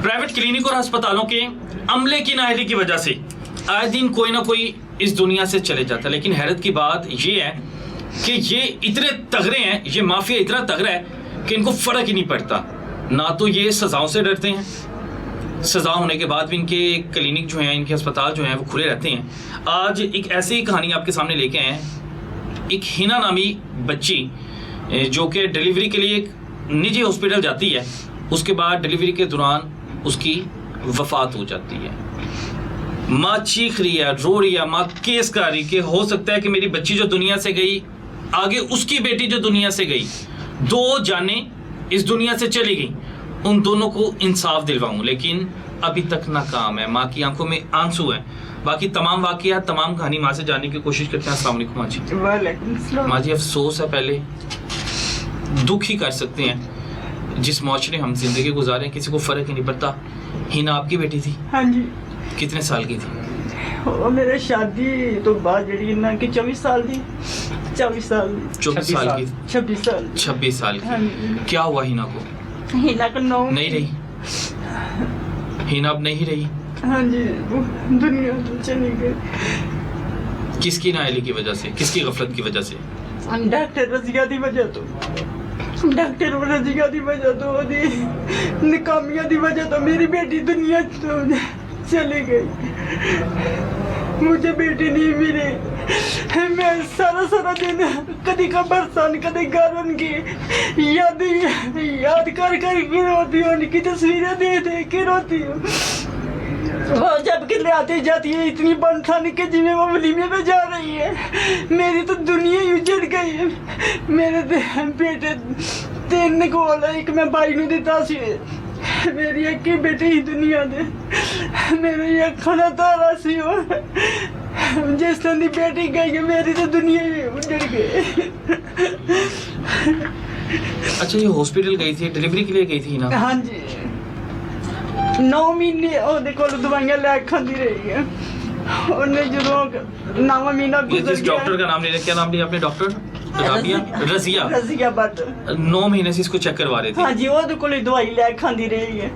Private clinic और अस्पतालों के अमले की नाअहली की वजह से आए दिन कोई ना कोई इस दुनिया से चले जाता है। लेकिन हैरत की बात ये है कि ये इतने तगड़े हैं, ये माफिया इतना तगड़ा है कि इनको फर्क ही नहीं पड़ता। ना तो ये सजाओं से डरते हैं, सजा होने के बाद भी इनके क्लिनिक जो हैं, इनके अस्पताल जो हैं वो खुले रहते हैं। आज एक ऐसी ही कहानी आपके सामने लेके आए हैं। एक हिना नामी बच्ची जो कि डिलीवरी के लिए एक निजी हॉस्पिटल जाती है, उसके बाद डिलीवरी के दौरान उसकी वफात हो जाती है। माँ चीख रही है, रो रही है, माँ केस कर रही कि हो सकता है कि मेरी बच्ची जो दुनिया से गई, आगे उसकी बेटी जो दुनिया से गई, दो जानें इस दुनिया से चली गई, उन दोनों को इंसाफ दिलवाऊं। लेकिन अभी तक नाकाम है, माँ की आंखों में आंसू है। बाकी तमाम वाकया, तमाम कहानी माँ से जानने की कोशिश करते हैं। अस्सलाम वालेकुम माँ जी। वालेकुम सलाम। माँ जी, अफसोस है, पहले दुख ही कर सकते हैं। जिस मौशरे हम जिंदगी गुजारे, किसी को फर्क ही नहीं पड़ता। हिना आपकी बेटी थी? हाँ जी। कितने साल की थी? वो मेरे शादी तो बाद जड़ी ना कि 24 साल दी। 24 साल दी। 24 साल की? 26 साल। 26 साल हाँ की। जी। क्या हुआ हिना को? हिना को 9 नहीं रही? हिना अब नहीं रही? हाँ जी, वो दुनिया से चली गई। किसकी नाअहली की वजह से, किसकी गफलत की वजह से? डॉक्टर रजिया दी वजह तो, डॉक्टर रजिया दी वजह तो, ओदी नाकामियां दी वजह तो मेरी बेटी दुनिया तो चली गई। मुझे बेटी नहीं मिली। मैं सारा दिन कभी कब्रस्तान, कभी घर उनकी याद कर के रोती हूँ, उनकी तस्वीरें दे के रोती हूँ। वो जब के ले आती जाती है इतनी बनठानी के जिम्मे वो वलीमे पे जा रही है। मेरी तो दुनिया ही उजड़ गई है। मेरे बेटे 3 कोल, एक मैं भाई ने दिता सी। मेरी एक ही बेटी ही दुनिया दे, मेरे अखा दा तारा सी। जिस तरह की बेटी गई है, मेरी तो दुनिया ही उजड़ गई। अच्छा, ये हॉस्पिटल गई थी, डिलीवरी के लिए गई थी ना? हाँ जी, 9 महीने ਉਹਦੇ ਕੋਲ ਦਵਾਈਆਂ ਲੈ ਖਾਂਦੀ ਰਹੀ है। ਉਹਨੇ ਜਦੋਂ 9ਵਾਂ ਮਹੀਨਾ ये गुजर जिस डॉक्टर का नाम ले रहे, क्या नाम लिया आपने? डॉक्टर रजिया? रजिया बट 9 महीने से इसको चेक करवा रहे थे? हाँ जी, ਉਹਦੇ ਕੋਲ ਦਵਾਈ ਲੈ ਖਾਂਦੀ ਰਹੀ है।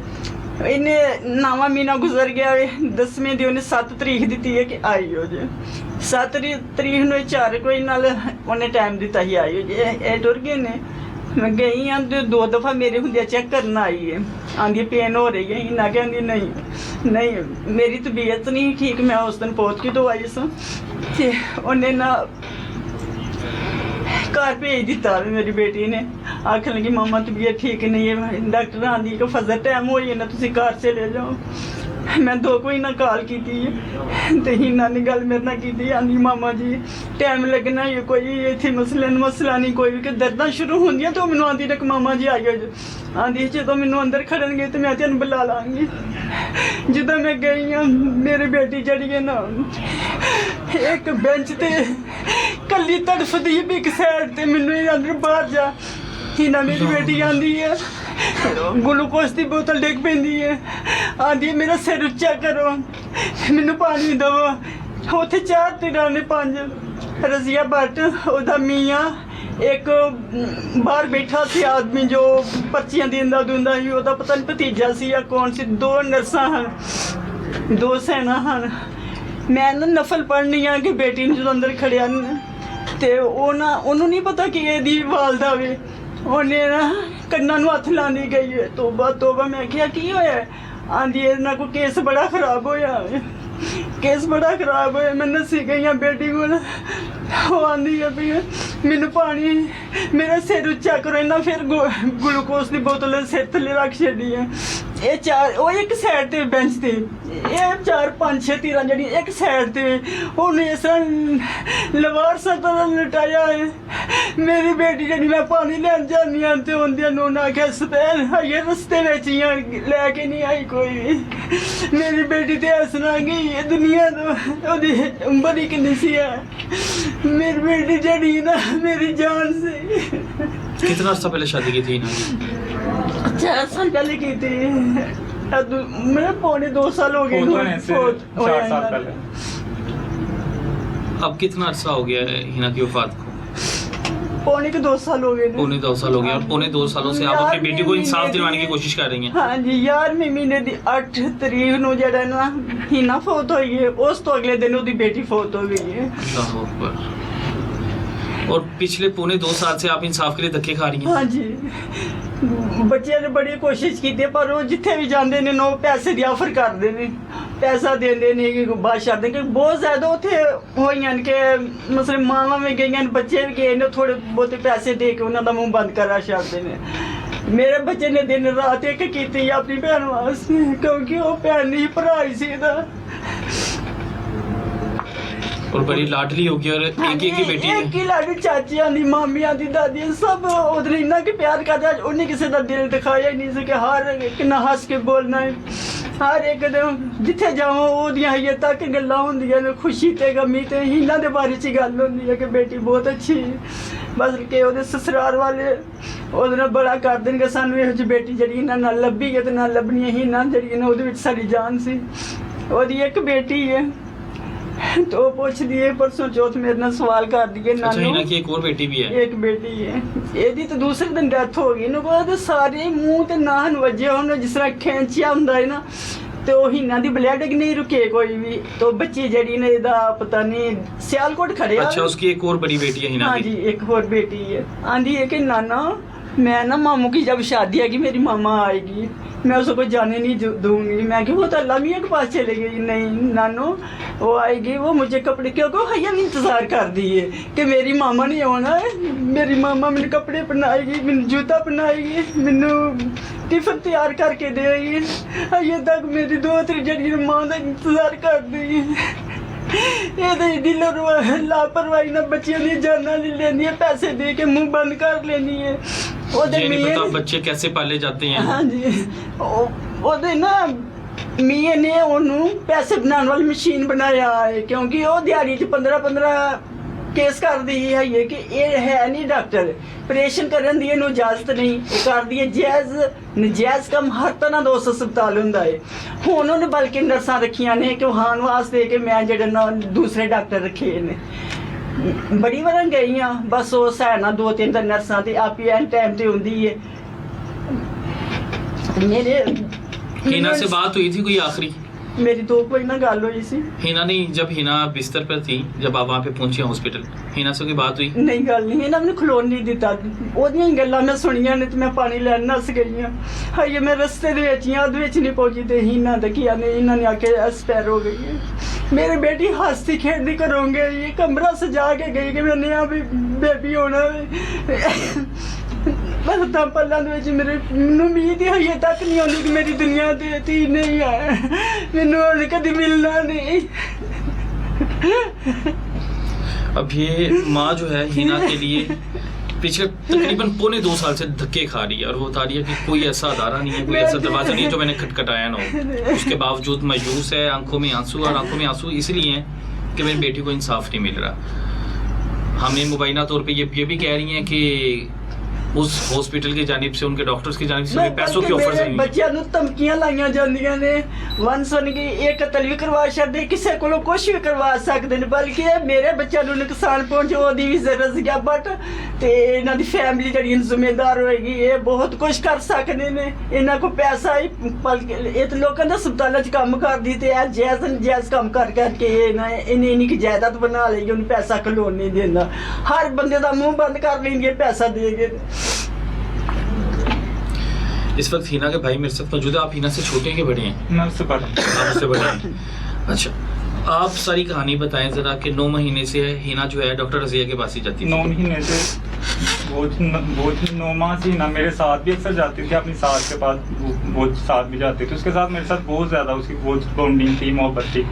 ਇਹਨੇ 9ਵਾਂ ਮਹੀਨਾ ਗੁਜ਼ਰ ਗਿਆ। 10ਵੇਂ ਦੀ ਉਹਨੇ 7 ਤਰੀਕ ਦਿੱਤੀ ਹੈ ਕਿ ਆਈ ਹੋ ਜੇ। 7 ਤਰੀਕ ਨੂੰ 4 ਕੋਈ ਨਾਲ ਉਹਨੇ ਟਾਈਮ ਦਿੱਤਾ ਹੀ ਆਈ ਹੋ ਜੇ। ਇਹ ਟੁਰ ਗਏ ਨੇ। मैं गई हाँ तो 2 दफ़ा मेरे होंगे चेक करना आई है। आंधी पेन हो रही है ना, कहती नहीं मेरी तबीयत नहीं ठीक। मैं उस दिन पहुँच के तो आई सा, उन्हें ना घर भेज दिता। मेरी बेटी ने आखन लगी मामा तबीयत ठीक नहीं है। डॉक्टर आंधी को फजर टाइम हो ना, तुम घर चले जाओ। मैं 2 कोई ना कॉल की थी तो हिना ने गल मेरे ना की। आंधी मामा जी टाइम लगना है, कोई इतने मसला नहीं कोई भी। कि दर्दां शुरू होंदियां तो मैनू आंधी तक मामा जी आई हो। आंधी जो मैनू अंदर खड़नगे तो मैं तेन बुला लाँगी। जिदा मैं गई हाँ, मेरी बेटी जड़ी है ना एक बेंच ते कली तड़फदी है एक साइड ते। मैनू अंदर बाहर जा। हिना मेरी बेटी आंधी है, ग्लूकोज की बोतल डिग पैंदी है। आंधी मेरा सिर उच्चा करो, मैनू पानी दवो। उत्थे 4 तेरा ने 5 रजिया भट्ट, ओदा मियाँ, एक बाहर बैठा सी आदमी जो पर्चियां देंदा दुंदा ही, ओदा पता नहीं भतीजा सी या कौन सी। 2 नर्सां हन, 2 सैना हन। मैं ना नफल पढ़नी आ कि बेटी ने जो अंदर खड़िया ते ओह ना ओनू नहीं पता कि एदी वालदा वे। ਉਹਨੇ ਨਾ ਕੰਨਾਂ ਨੂੰ ਹੱਥ ਲਾਉਂਦੀ ਗਈ ਹੈ। ਤੋਬਾ ਮੈਂ ਕਿਹਾ ਕੀ ਹੋਇਆ? ਆਂਦੀ ਇਹਨਾਂ ਕੋ ਕੇਸ ਬੜਾ ਖਰਾਬ ਹੋਇਆ ਹੈ, ਕੇਸ ਬੜਾ ਖਰਾਬ ਹੋਇਆ। ਮੈਂ ਨੱਸੀ ਗਈ ਹਾਂ ਬੇਟੀ ਕੋਲ। ਉਹ ਆਂਦੀ ਹੈ ਵੀ ਮੈਨੂੰ ਪਾਣੀ, ਮੇਰਾ ਸਿਰ ਉੱਚਾ ਕਰੋ। ਇਹਨਾਂ ਫਿਰ ਗਲੂਕੋਸ ਦੀ ਬੋਤਲ ਸਿਰ ਥੱਲੇ ਰੱਖ ਛੱਡੀ ਹੈ। ਇਹ 4 ਉਹ ਇੱਕ ਸਾਈਡ ਤੇ ਬੈਂਚ ਤੇ, ਇਹ 4 5 6 ਤੀਰਾਂ ਜਿਹੜੀ ਇੱਕ ਸਾਈਡ ਤੇ। ਉਹਨੇ ਇਸ ਤਰ੍ਹਾਂ ਲਵਾਰ ਸਤਾ ਲਟਾਇਆ ਹੈ। ਮੇਰੀ ਬੇਟੀ ਜਿਹੜੀ ਮੈਂ ਪਾਣੀ ਲੈਣ ਜਾਂਦੀ ਹਾਂ ਤੇ ਉਹਦੇ ਨੂੰ ਨਾ ਕਿ ਸਪੈਲ ਹਾਏ ਰਸਤੇ ਵਿੱਚ ਹੀ ਲੈ ਕੇ ਨਹੀਂ ਆਈ ਕੋਈ ਵੀ। ਮੇਰੀ ਬੇਟੀ ਤੇ ਇਸ ਤਰ੍ਹਾਂ ਗਈ ਹੈ ਦੁਨੀਆ ਤੋਂ। ਉਹਦੀ ਉਮਰ ਹੀ ਕਿੰਨੀ ਸੀ ਹੈ। मेरी बेटी जड़ी ना मेरी जान से। कितना अर्सा पहले शादी की थी इन्होंने? 4 साल पहले की थी। मेरे 2.25 साल हो गए। 4 साल पहले। अब कितना अर्सा हो गया है हिना की वफात को? पौने के 2 साल हो गए ने। पौने 2 साल हो गए और पौने 2 सालों से आप अपनी बेटी को इंसाफ दिलवाने की कोशिश कर रही हैं। हाँ जी, 11वें महीने ਦੀ 8 ਤਰੀਕ ਨੂੰ ਜਿਹੜਾ ਨਾ ਹੀਨਾ ਫੌਤ ਹੋਈ ਹੈ, ਉਸ ਤੋਂ ਅਗਲੇ ਦਿਨ ਉਹਦੀ ਬੇਟੀ ਫੌਤ ਹੋ ਗਈ ਹੈ। अल्लाह अकबर। और पिछले पौने 2 साल से आप इंसाफ के लिए धक्के खा रही हैं। हाँ जी, ਬੱਚਿਆਂ ਨੇ ਬੜੀ ਕੋਸ਼ਿਸ਼ ਕੀਤੀ ਪਰ ਉਹ ਜਿੱਥੇ ਵੀ ਜਾਂਦੇ ਨੇ ਨਾ ਉਹ ਪੈਸੇ ਦੀ ਆਫਰ ਕਰਦੇ ਨੇ, ਪੈਸਾ ਦਿੰਦੇ ਨੇ ਕਿ ਬਾਅਦ ਛੱਡ ਦੇ ਕਿ ਬਹੁਤ ਜ਼ਿਆਦਾ ਉੱਥੇ ਹੋਈਆਂ ਨੇ ਕਿ ਮਸਲੇ ਮਾਵਾਂ ਵੀ ਗਈਆਂ ਨੇ, ਬੱਚੇ ਵੀ ਗਏ ਨੇ, ਥੋੜੇ ਬਹੁਤੇ ਪੈਸੇ ਦੇ ਕੇ ਉਹਨਾਂ ਦਾ ਮੂੰਹ ਬੰਦ ਕਰਾ ਛੱਡਦੇ ਨੇ। ਮੇਰੇ ਬੱਚੇ ਨੇ ਦਿਨ ਰਾਤ ਇੱਕ ਕੀਤੀ ਆਪਣੀ ਭੈਣ ਵਾਸਤੇ, ਕਿਉਂਕਿ ਉਹ ਭੈਣ ਨਹੀਂ ਭਰਾ ਹੀ ਸੀ ਇਹਦਾ। और बड़ी लाडली होगी और एक ही बेटी है। ਇੱਕ ਹੀ ਲਾਡੀ, ਚਾਚੀਆਂ ਦੀ, ਮਾਮੀਆਂ ਦੀ, ਦਾਦੀਆਂ ਸਭ ਉਹਦੇ ਨਾਲ ਇੰਨਾ ਕਿ ਪਿਆਰ ਕਰਦੇ, ਉਹਨੇ ਕਿਸੇ ਦਾ ਦਿਲ ਦਿਖਾਇਆ ਹੀ ਨਹੀਂ ਸੀ ਕਿ ਹਰ ਕਿੰਨਾ ਹੱਸ ਕੇ ਬੋਲਣਾ ਹੈ। ਹਰ ਇੱਕ ਦਿਨ ਜਿੱਥੇ ਜਾਵਾਂ ਉਹਦੀਆਂ ਹਜੇ ਤੱਕ ਗੱਲਾਂ ਹੁੰਦੀਆਂ ਨੇ, ਖੁਸ਼ੀ ਤੇ ਗਮੀ ਤੇ ਇਹਨਾਂ ਦੇ ਬਾਰੇ 'ਚ ਹੀ ਗੱਲ ਹੁੰਦੀ ਹੈ ਕਿ ਬੇਟੀ ਬਹੁਤ ਅੱਛੀ ਹੈ। ਬਸ ਕਿ ਉਹਦੇ ਸਸੁਰਾਲ ਵਾਲੇ ਉਹਦੇ ਨਾਲ ਬੜਾ ਕਰ ਦੇਣਗੇ ਸਾਨੂੰ ਇਹੋ ਜਿਹੀ ਬੇਟੀ ਜਿਹੜੀ ਇਹਨਾਂ ਨਾਲ ਲੱਭੀ ਹੈ ਤੇ ਨਾਲ ਲੱਭਣੀ ਹੀ ਨਾ, ਜਿਹੜੀ ਨਾ ਉਹਦੇ ਵਿੱਚ ਸਾਡੀ ਜਾਨ ਸੀ। ਉਹਦੀ ਇੱਕ ਬੇਟੀ ਹੈ तो पूछती है, परसों चौथ मेरे ना सवाल कर दिए अच्छा, नानू हिना की एक और बेटी भी है। एक बेटी है, ਇਹਦੀ ਤਾਂ ਦੂਸਰੇ ਦਿਨ ਡੈਥ ਹੋ ਗਈ। ਇਹਨੂੰ ਕੋਲ ਤੇ ਸਾਰੇ ਮੂੰਹ ਤੇ ਨਾਹਨ ਵੱਜੇ ਹੋਣ, ਜਿਸ ਤਰ੍ਹਾਂ ਖੈਂਚਿਆ ਹੁੰਦਾ ਹੈ ਨਾ, ਤੇ ਉਹ ਹੀਨਾ ਦੀ ਬਲੱਡ ਨਹੀਂ ਰੁਕੇ ਕੋਈ ਵੀ। तो ਬੱਚੀ ਜਿਹੜੀ ਨੇ ਇਹਦਾ ਪਤਾ ਨਹੀਂ ਸਿਆਲਕੋਟ ਖੜਿਆ। अच्छा, उसकी एक और बड़ी बेटी है हिना हाँ की। जी, एक और बेटी है। आंधी है कि नाना मैं ना मामू की जब शादी आएगी मेरी मामा आएगी, मैं उसको जाने नहीं दूंगी। मैं कि वो तो अल्लाह मियाँ के पास चले गई। नहीं नानो, वो आएगी, वो मुझे कपड़े क्योंकि भैया भी इंतज़ार कर दिए कि मेरी मामा नहीं होना है। मेरी मामा मैंने कपड़े पहनाएगी, मैंने जूता पहनाएगी, मैनू टिफिन तैयार करके देगी। अजे तक मेरी 2-3 जड़ी माँ का इंतज़ार कर दी। ਇਹਦੀ ਲਾਪਰਵਾਹੀ ਨਾਲ ਬੱਚਿਆਂ ਦੀ ਜਾਨਾਂ ਲੈ ਲੈਂਦੀ ਹੈ, ਪੈਸੇ ਦੇ ਕੇ ਮੂੰਹ ਬੰਦ ਕਰ ਲੈਂਦੀ ਹੈ। ਉਹਦੇ ये नहीं पता ਮੀਆਂ बच्चे कैसे पाले जाते हैं। ਹਾਂਜੀ, ਉਹਦੇ ਨਾ ਮੀਆਂ ਨੇ ਉਹਨੂੰ ਪੈਸੇ ਬਣਾਉਣ ਵਾਲੀ ਮਸ਼ੀਨ ਬਣਾਇਆ ਹੈ, ਕਿਉਂਕਿ ਉਹ ਦਿਹਾੜੀ 'ਚ 15 ਕੇਸ ਕਰਦੀ ਹੈ ਕਿ ਇਹ ਹੈ ਨਹੀਂ ਡਾਕਟਰ, ਆਪਰੇਸ਼ਨ ਕਰਨ ਦੀ ਇਹਨੂੰ ਇਜਾਜ਼ਤ ਨਹੀਂ, ਉਹ ਕਰਦੀ ਹੈ ਜਾਇਜ਼ ਨਜਾਇਜ਼ ਕੰਮ। ਹਰ ਤਰ੍ਹਾਂ ਦਾ ਉਸ ਹਸਪਤਾਲ ਹੁੰਦਾ ਹੈ। ਹੁਣ ਉਹਨੇ ਬਲਕਿ ਨਰਸਾਂ ਰੱਖੀਆਂ ਨੇ ਕਿ ਵਹਾਨ ਵਾਸਤੇ ਕਿ ਮੈਂ ਜਿਹੜੇ ਨਾ ਦੂਸਰੇ ਡਾਕਟਰ ਰੱਖੇ ਨੇ। ਬੜੀ ਵਾਰ ਗਈ ਹਾਂ, ਬਸ ਉਹ ਸੈਨਾ 2-3 ਤਾਂ ਨਰਸਾਂ ਤੇ ਆਪ ਹੀ ਐਨ ਟਾਈਮ ਤੇ ਹੁੰਦੀ ਹੈ। ਮੇਰੇ हिना से बात हुई थी कोई आखिरी? ਮੇਰੀ 2 ਕੋਈ ਨਾ ਗੱਲ ਹੋਈ ਸੀ। हिना नहीं, जब हिना बिस्तर पर थी, जब आप वहाँ पे पहुंचे हॉस्पिटल, हिना से कोई बात हुई? ਨਹੀਂ ਗੱਲ ਨਹੀਂ, ਇਹਨਾਂ ਮੈਨੂੰ ਖਲੋਣ ਨਹੀਂ ਦਿੱਤਾ। ਉਹਦੀਆਂ ਹੀ ਗੱਲਾਂ ਮੈਂ ਸੁਣੀਆਂ ਨੇ ਤੇ ਮੈਂ ਪਾਣੀ ਲੈਣ ਨੱਸ ਗਈ ਹਾਂ। ਹਾਏ ਮੈਂ ਰਸਤੇ ਦੇ ਵਿੱਚ ਹੀ ਉਹਦੇ ਵਿੱਚ ਨਹੀਂ ਪਹੁੰਚੀ ਤੇ ਇਹਨਾਂ ਦਾ ਕੀ ਆਨੇ, ਇਹਨਾਂ ਨੇ ਆ ਕੇ ਐਕਸਪਾਇਰ ਹੋ ਗਈ ਹੈ। ਮੇਰੀ ਬੇਟੀ ਹੱਸਦੀ ਖੇਡਦੀ ਘਰੋਂ ਗਈ, ਇਹ ਕਮਰਾ ਸਜਾ ਕੇ ਗਈ ਕਿ ਮੈਨੇ ਆ ਵੀ ਬੇਬੀ ਹੋਣਾ ਵੇ। ਬਸ ਤਾਂ ਪੱਲਾਂ ਦੇ ਵਿੱਚ ਮੈਨੂੰ ਉਮੀਦ ਹੀ ਹਜੇ ਤੱਕ ਨਹੀਂ ਆਉਂਦੀ ਕਿ ਮੇਰੀ ਦੁਨੀਆ ਤੇ ਧੀ ਨਹੀਂ ਹੈ, ਮੈਨੂੰ ਹੁਣ ਕਦੇ ਮਿਲਣਾ ਨਹੀਂ। अब ये माँ जो है हिना के लिए पिछले तकरीबन पौने 2 साल से धक्के खा रही है और वो बता रही है कि कोई ऐसा अदारा नहीं है, कोई ऐसा दरवाजा नहीं है जो मैंने खटखटाया ना हो। उसके बावजूद मायूस है, आंखों में आंसू, और आंखों में आंसू इसलिए हैं कि मेरी बेटी को इंसाफ नहीं मिल रहा। हमें मुबैना तौर पे ये भी कह रही हैं कि उस हॉस्पिटल की जानिब से, उनके डॉक्टर्स की जानिब से उन्हें पैसों की ऑफर ਮੇਰੇ ਬੱਚਿਆਂ ਨੂੰ ਧਮਕੀਆਂ ਲਾਈਆਂ ਜਾਂਦੀਆਂ ਨੇ। ਵਨ ਸੁਣ ਕੇ ਇਹ ਕਤਲ ਵੀ ਕਰਵਾ ਛੱਡਦੇ, ਕਿਸੇ ਕੋਲੋਂ ਕੁਝ ਵੀ ਕਰਵਾ ਸਕਦੇ ਨੇ, ਬਲਕਿ ਇਹ ਮੇਰੇ ਬੱਚਿਆਂ ਨੂੰ ਨੁਕਸਾਨ ਪਹੁੰਚੇ ਉਹਦੀ ਵੀ ਜ਼ਰੂਰਤ ਗਿਆ। ਬਟ ਤੇ ਇਹਨਾਂ ਦੀ ਫੈਮਿਲੀ ਜਿਹੜੀ ਜ਼ਿੰਮੇਦਾਰ ਹੋਏਗੀ, ਇਹ ਬਹੁਤ ਕੁਝ ਕਰ ਸਕਦੇ ਨੇ। ਇਹਨਾਂ ਕੋਲ ਪੈਸਾ ਹੀ ਬਲਕਿ ਇਹ ਤਾਂ ਲੋਕਾਂ ਦੇ ਹਸਪਤਾਲਾਂ 'ਚ ਕੰਮ ਕਰਦੀ ਤੇ ਇਹ ਜਾਇਜ਼ ਕੰਮ ਕਰ ਕਰਕੇ ਇਹਨੇ ਇੰਨੀ ਕੁ ਜਾਇਦਾਦ ਬਣਾ ਲਈ, ਉਹਨੂੰ ਪੈਸਾ ਖਲੋਣ ਨਹੀਂ ਦਿੰਦਾ। ਹਰ ਬੰਦੇ ਦਾ ਮੂੰਹ ਬੰਦ ਕਰ ਲੈਂਦੀ ਪੈਸਾ ਦੇ ਕੇ। इस वक्त हिना के भाई मेरे साथ मौजूद है। आप हिना से छोटे हैं कि बड़े हैं? मैं उससे बड़ा आप उससे बड़े हैं। अच्छा, आप सारी कहानी बताएं जरा कि 9 महीने से हिना जो है डॉक्टर रजिया के पास ही जाती थी। 9 महीने से वो 9 माह से हिना मेरे साथ भी अक्सर जाती थी, अपनी सास के पास वो साथ भी जाती थी। उसके साथ मेरे साथ बहुत ज़्यादा उसकी बहुत बॉन्डिंग थी, मोहब्बत थी।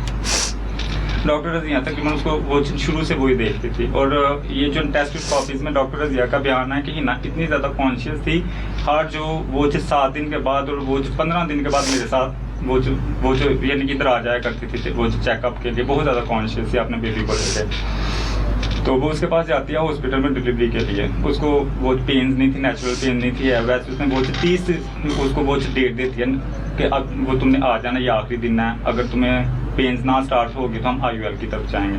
डॉक्टर रजिया तकरीबन उसको वो शुरू से वही देखती थी। और ये जो टेस्ट कॉपीज में डॉक्टर रजिया का बयान है कि हिना इतनी ज़्यादा कॉन्शियस थी, हर जो वो 7 दिन के बाद और वो 15 दिन के बाद मेरे साथ वो जो यानी कि इधर आ जाया करती थी, वो जो चेकअप के लिए बहुत ज़्यादा कॉन्शियस थी अपने बेबी को लेकर। तो वो उसके पास जाती है हॉस्पिटल में डिलीवरी के लिए। उसको वो पेन्स नहीं थी, नेचुरल पेन नहीं थी। वैसे उसने वो 30 उसको वो डेट देती है कि अब वो तुमने आ जाना, ये आखिरी दिन है, अगर तुम्हें पेन्स ना स्टार्ट होगी तो हम IUL की तरफ जाएंगे।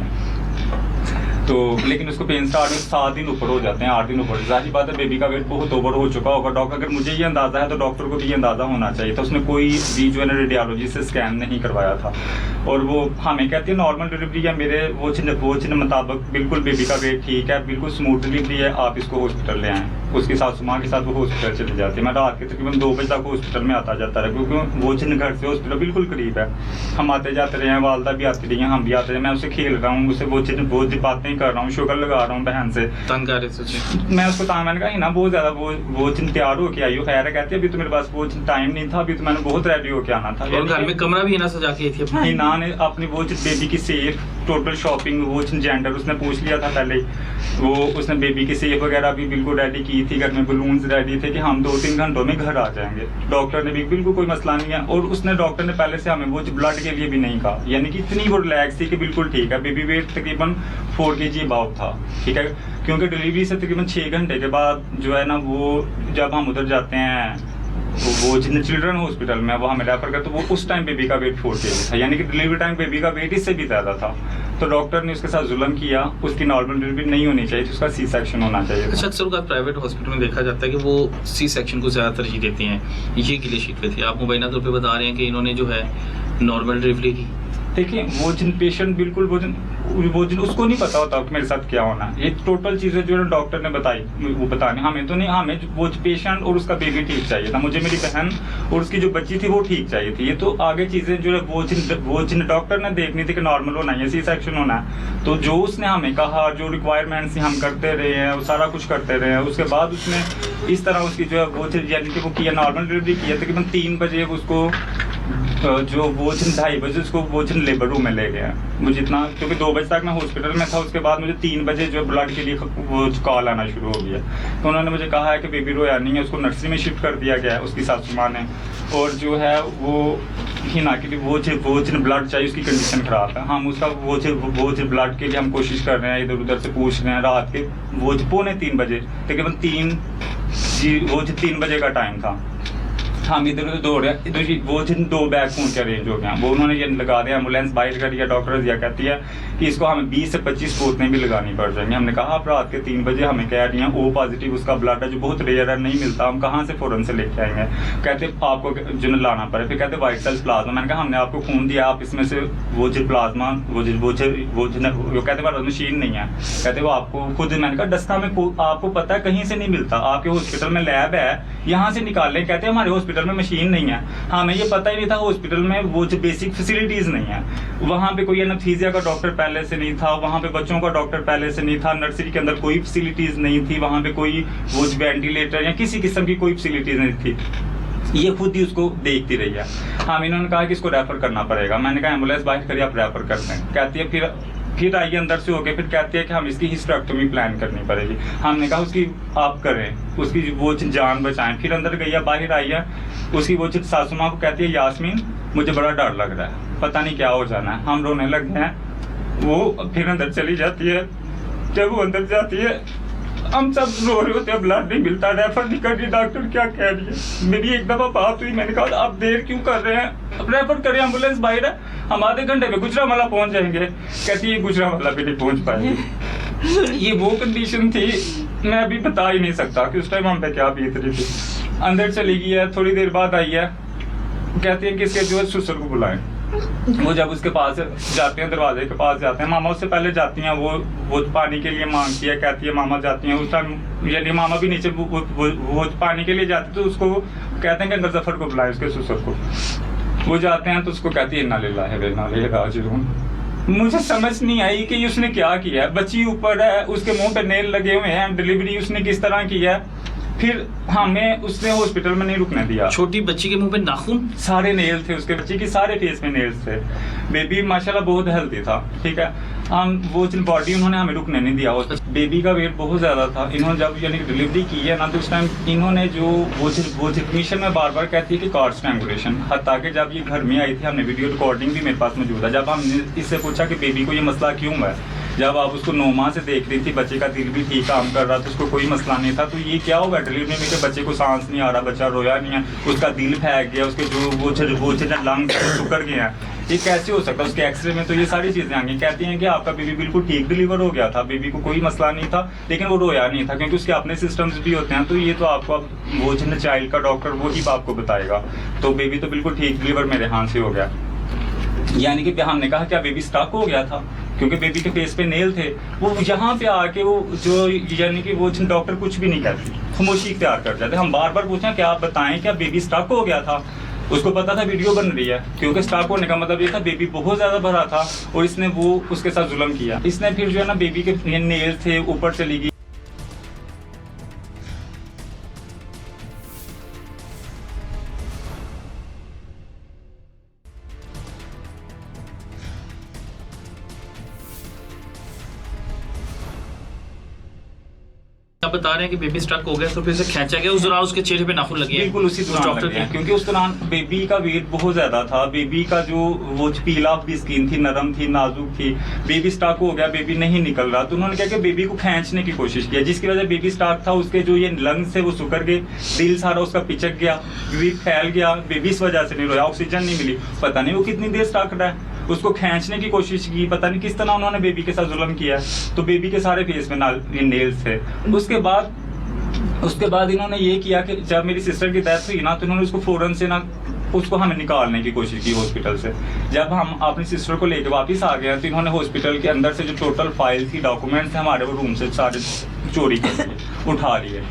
तो लेकिन उसको पेन स्टार्ट में 7 दिन ऊपर हो जाते हैं, 8 दिन ऊपर। जाहिर बात है बेबी का वेट बहुत ओवर हो चुका होगा। डॉक्टर, अगर मुझे ये अंदाज़ा है तो डॉक्टर को भी ये अंदाज़ा होना चाहिए था। उसने कोई भी जो है ना रेडियोलॉजी से स्कैन नहीं करवाया था, और वो हमें कहती है नॉर्मल डिलीवरी है। मेरे वो चिन्ह मुताबिक बिल्कुल बेबी का वेट ठीक है, बिल्कुल स्मूथ डिलीवरी है, आप इसको हॉस्पिटल ले आएँ। उसकी सासू माँ के साथ वो हॉस्पिटल चली जाती है। मैं रात के तकरीबन 2 बजे तक हॉस्पिटल में आता जाता रहा, क्योंकि वो चिन्ह घर से हॉस्पिटल बिल्कुल करीब है। हम आते जाते रहे हैं, वालदा भी आती रही हैं, हम भी आते रहे। मैं उससे खेल रहा हूँ, उससे वो चिन्ह बहुत बातें कर रहा हूँ, शुगर लगा रहा हूँ बहन से। तंग आ रहे थे मैं उसको मैंने कहा ना बहुत ज़्यादा वो चिन्ह तैयार होके आई हो। खैर है, कहती है अभी तो मेरे पास वो टाइम नहीं था, अभी तो मैंने बहुत रेडी होके आना था। और घर में कमरा भी ना सजा के आई थी अपनी। हिना ने अपनी वो बेबी की सेफ टोटल शॉपिंग, वो जेंडर उसने पूछ लिया था पहले ही। वो उसने बेबी की सेफ वगैरह भी बिल्कुल रेडी की थी, घर में बलून्स रेडी थे कि हम 2-3 घंटों में घर आ जाएंगे। डॉक्टर ने भी बिल्कुल कोई मसला नहीं है, और उसने डॉक्टर ने पहले से हमें वो ब्लड के लिए भी नहीं कहा, यानी कि इतनी वो रिलैक्स थी कि बिल्कुल ठीक है। बेबी वेट तकरीबन 4 kg अबाउट था, ठीक है, क्योंकि डिलीवरी से तकरीबन 6 घंटे के बाद जो है ना वो जब हम उधर जाते हैं वो चिल्ड्रन हॉस्पिटल में, वो हमें रेफर करते, तो वो उस टाइम बेबी का वेट 4 kg था, यानी कि डिलीवरी टाइम बेबी का वेट इससे भी ज़्यादा था। तो डॉक्टर ने उसके साथ जुल्म किया, उसकी नॉर्मल डिलीवरी नहीं होनी चाहिए थी, उसका सी सेक्शन होना चाहिए था। अच्छा, अक्सर का प्राइवेट हॉस्पिटल में देखा जाता है कि वो सी सेक्शन को ज़्यादा तरजीह देते हैं। ये गिले शीट पे थे, आप मुबैना तौर पे बता रहे हैं कि इन्होंने जो है नॉर्मल डिलीवरी की। देखिए वो जिन पेशेंट बिल्कुल वो जिन उसको नहीं पता होता कि मेरे साथ क्या होना है। ये टोटल चीज़ें जो है डॉक्टर ने बताई, वो बताने हमें तो नहीं, हमें वो पेशेंट और उसका बेबी ठीक चाहिए था। मुझे मेरी बहन और उसकी जो बच्ची थी वो ठीक चाहिए थी। ये तो आगे चीज़ें जो है वो जिन डॉक्टर ने देखनी थी कि नॉर्मल होना है, सी सेक्शन होना है। तो जो उसने हमें कहा, जो रिक्वायरमेंट्स हम करते रहे हैं, वो सारा कुछ करते रहे हैं। उसके बाद उसने इस तरह उसकी जो है वो यानी कि वो किया, नॉर्मल डिलीवरी किया। तकरीबन 3 बजे उसको जो वो 2:30 बजे उसको वो लेबर रूम में ले गया। मुझे इतना, क्योंकि 2 बजे तक मैं हॉस्पिटल में था, उसके बाद मुझे 3 बजे जो ब्लड के लिए वो कॉल आना शुरू हो गया। तो उन्होंने मुझे कहा है कि बेबी रोया नहीं है, उसको नर्सरी में शिफ्ट कर दिया गया है उसकी सासू माँ ने, और जो है वो हिना के लिए वो ब्लड चाहिए, उसकी कंडीशन ख़राब है। हम उसका वो ब्लड के लिए हम कोशिश कर रहे हैं, इधर उधर से पूछ रहे हैं। रात के वो 2:45 बजे तकरीबन 3 बजे का टाइम था, हम इधर उधर दौड़ रहे हैं। वो 2 बैग खून के अरेंज हो गया, वो उन्होंने ये लगा दिया, एम्बुलेंस बाहर कर दिया। डॉक्टर दिया कहती है कि इसको हमें 20 से 25 बोतलें भी लगानी पड़ जाएंगी। हमने कहा आप रात के 3 बजे हमें कह रही हैं ओ पॉजिटिव उसका ब्लड है, जो बहुत रेयर है, नहीं मिलता, हम कहाँ से फ़ौरन से लेके आएंगे। कहते आपको जो लाना पड़े। फिर कहते वाइट सेल्स प्लाज्मा। मैंने कहा हमने आपको खून दिया, आप इसमें से वो जो प्लाज्मा वो कहते पास मशीन नहीं है। कहते वो आपको खुद, मैंने कहा डस्ता में आपको पता है कहीं से नहीं मिलता, आपके हॉस्पिटल में लैब है, यहाँ से निकाल लें। कहते हमारे हॉस्पिटल में मशीन नहीं है। हमें ये पता ही नहीं था हॉस्पिटल में वो जो बेसिक फैसिलिटीज़ नहीं है। वहाँ पे कोई एनेस्थीसिया का डॉक्टर पहले से नहीं था, वहाँ पे बच्चों का डॉक्टर पहले से नहीं था, नर्सरी के अंदर कोई फैसिलिटीज़ नहीं थी, वहाँ पे कोई वो वेंटिलेटर या किसी किस्म की कोई फैसिलिटीज़ नहीं थी। ये खुद ही उसको देखती रही है। हाँ, इन्होंने कहा कि इसको रेफर करना पड़ेगा। मैंने कहा एम्बुलेंस बाहर करिए, आप रेफर करते हैं। कहती है फिर आइए अंदर से होके, फिर कहती है कि हम इसकी हिस्टेरेक्टोमी प्लान करनी पड़ेगी। हमने कहा उसकी आप करें, उसकी वो जान बचाएं। फिर अंदर गई है, बाहर आई है, उसकी वो सासू माँ को कहती है यास्मीन मुझे बड़ा डर लग रहा है, पता नहीं क्या हो जाना है। हम रोने लग गए हैं। वो फिर अंदर चली जाती है। जब वो अंदर जाती है हम सब रो रहे होते हैं, ब्लड नहीं मिलता, रेफर नहीं कर रही, डॉक्टर क्या कह रही है। मेरी एक दफ़ा बात हुई, मैंने कहा आप देर क्यों कर रहे हैं, अब रेफर करें, एम्बुलेंस बाहर है, हम आधे घंटे में गुजरावाला पहुंच जाएंगे। कहती है गुजरावाला भी नहीं पहुंच पाएगी। ये वो कंडीशन थी, मैं अभी बता ही नहीं सकता कि उस टाइम हम पे क्या बीत रही थी। अंदर चली गई है, थोड़ी देर बाद आई है, कहती है कि इसके जो है ससुर को बुलाएं। वो जब उसके पास जाते हैं, दरवाजे के पास जाते हैं, मामा उससे पहले जाती हैं, वो पानी के लिए मांगती है, कहती है मामा जाती हैं। उस टाइम यदि मामा भी नीचे वो पानी के लिए जाती तो उसको कहते हैं कि अंदर जफर को बुलाएं, उसके ससुर को। वो जाते हैं तो उसको कहती है इन्ना लिल्लाहि व इन्ना इलैहि राजिऊन। मुझे समझ नहीं आई कि उसने क्या किया है। बच्ची ऊपर है, उसके मुंह पे नेल लगे हुए हैं, डिलीवरी उसने किस तरह की है। फिर हमें उसने हॉस्पिटल में नहीं रुकने दिया। छोटी बच्ची के मुंह पे नाखून, सारे नेल थे उसके बच्चे की, सारे फेस में नेल्स थे। बेबी माशाल्लाह बहुत हेल्दी था, ठीक है। हम वो बॉडी उन्होंने हमें रुकने नहीं दिया। बेबी का वेट बहुत ज़्यादा था। इन्होंने जब यानी डिलीवरी की है ना, तो उस टाइम इन्होंने जो वो मिशन में बार बार कहती है कि कॉर्ड स्ट्रैंगुलेशन। हत्ता कि जब ये घर में आई थी, हमने वीडियो रिकॉर्डिंग भी मेरे पास मौजूद है। जब हमने इससे पूछा कि बेबी को ये मसला क्यों है, जब आप उसको 9 माह से देख रही थी, बच्चे का दिल भी ठीक काम कर रहा था, उसको कोई मसला नहीं था, तो ये क्या होगा डिलीवरी में कि बच्चे को सांस नहीं आ रहा, बच्चा रोया नहीं है, उसका दिल फेंक गया, उसके जो लंग्स सुकर गए हैं। ये कैसे हो सकता है? उसके एक्सरे में तो ये सारी चीजें आ गई। कहती हैं कि आपका बेबी बिल्कुल ठीक डिलीवर हो गया था, बेबी को कोई मसला नहीं था, लेकिन वो रोया नहीं था, क्योंकि उसके अपने सिस्टम्स भी होते हैं। तो ये तो आपको अब वो जिन चाइल्ड का डॉक्टर वो ही आपको बताएगा। तो बेबी तो बिल्कुल ठीक डिलीवर मेरे हाथ से हो गया। यानी कि हमने कहा क्या बेबी स्टक हो गया था, क्योंकि बेबी के फेस पे नेल थे। वो यहाँ पे आके वो जो यानी कि वो डॉक्टर कुछ भी नहीं कहती, खामोशी इख्तियार कर जाते। हम बार बार पूछें कि आप बताएं क्या बेबी स्टक हो गया था? उसको पता था वीडियो बन रही है, क्योंकि स्टक होने का मतलब ये था बेबी बहुत ज्यादा भरा था और इसने वो उसके साथ जुल्म किया। इसने फिर जो है ना बेबी के नेल थे ऊपर चली गई। आप बता रहे हैं कि बेबी स्ट्रक हो गया तो फिर से खींचा गया, उस दौरान उसके चेहरे पे नाखून लगे हैं? बिल्कुल उसी दौरान डॉक्टर लगे हैं, क्योंकि उस दौरान बेबी का वेट बहुत ज्यादा था। बेबी का जो वो पीला भी स्किन थी, नरम थी, नाजुक थी। बेबी स्टक हो गया, बेबी नहीं निकल रहा, तो उन्होंने क्या कि बेबी को खींचने की कोशिश किया, जिसकी वजह बेबी स्टक था। उसके जो ये लंग्स थे वो सुकर गए, दिल सारा उसका पिचक गया, बेबी फैल गया। बेबी इस वजह से नहीं रोया, ऑक्सीजन नहीं मिली। पता नहीं वो कितनी देर स्टक रहा है। उसको खींचने की कोशिश की, पता नहीं किस तरह उन्होंने बेबी के साथ जुल्म किया। तो बेबी के सारे फेस में नेल्स थे। उसके बाद इन्होंने ये किया कि जब मेरी सिस्टर की डेथ हुई ना, तो इन्होंने उसको फौरन से ना उसको हमें निकालने की कोशिश की हॉस्पिटल से। जब हम अपनी सिस्टर को लेकर वापस आ गए तो इन्होंने हॉस्पिटल के अंदर से जो टोटल फाइल थी, डॉक्यूमेंट्स थे हमारे, वो रूम से सारे चोरी कर लिए, उठा लिए।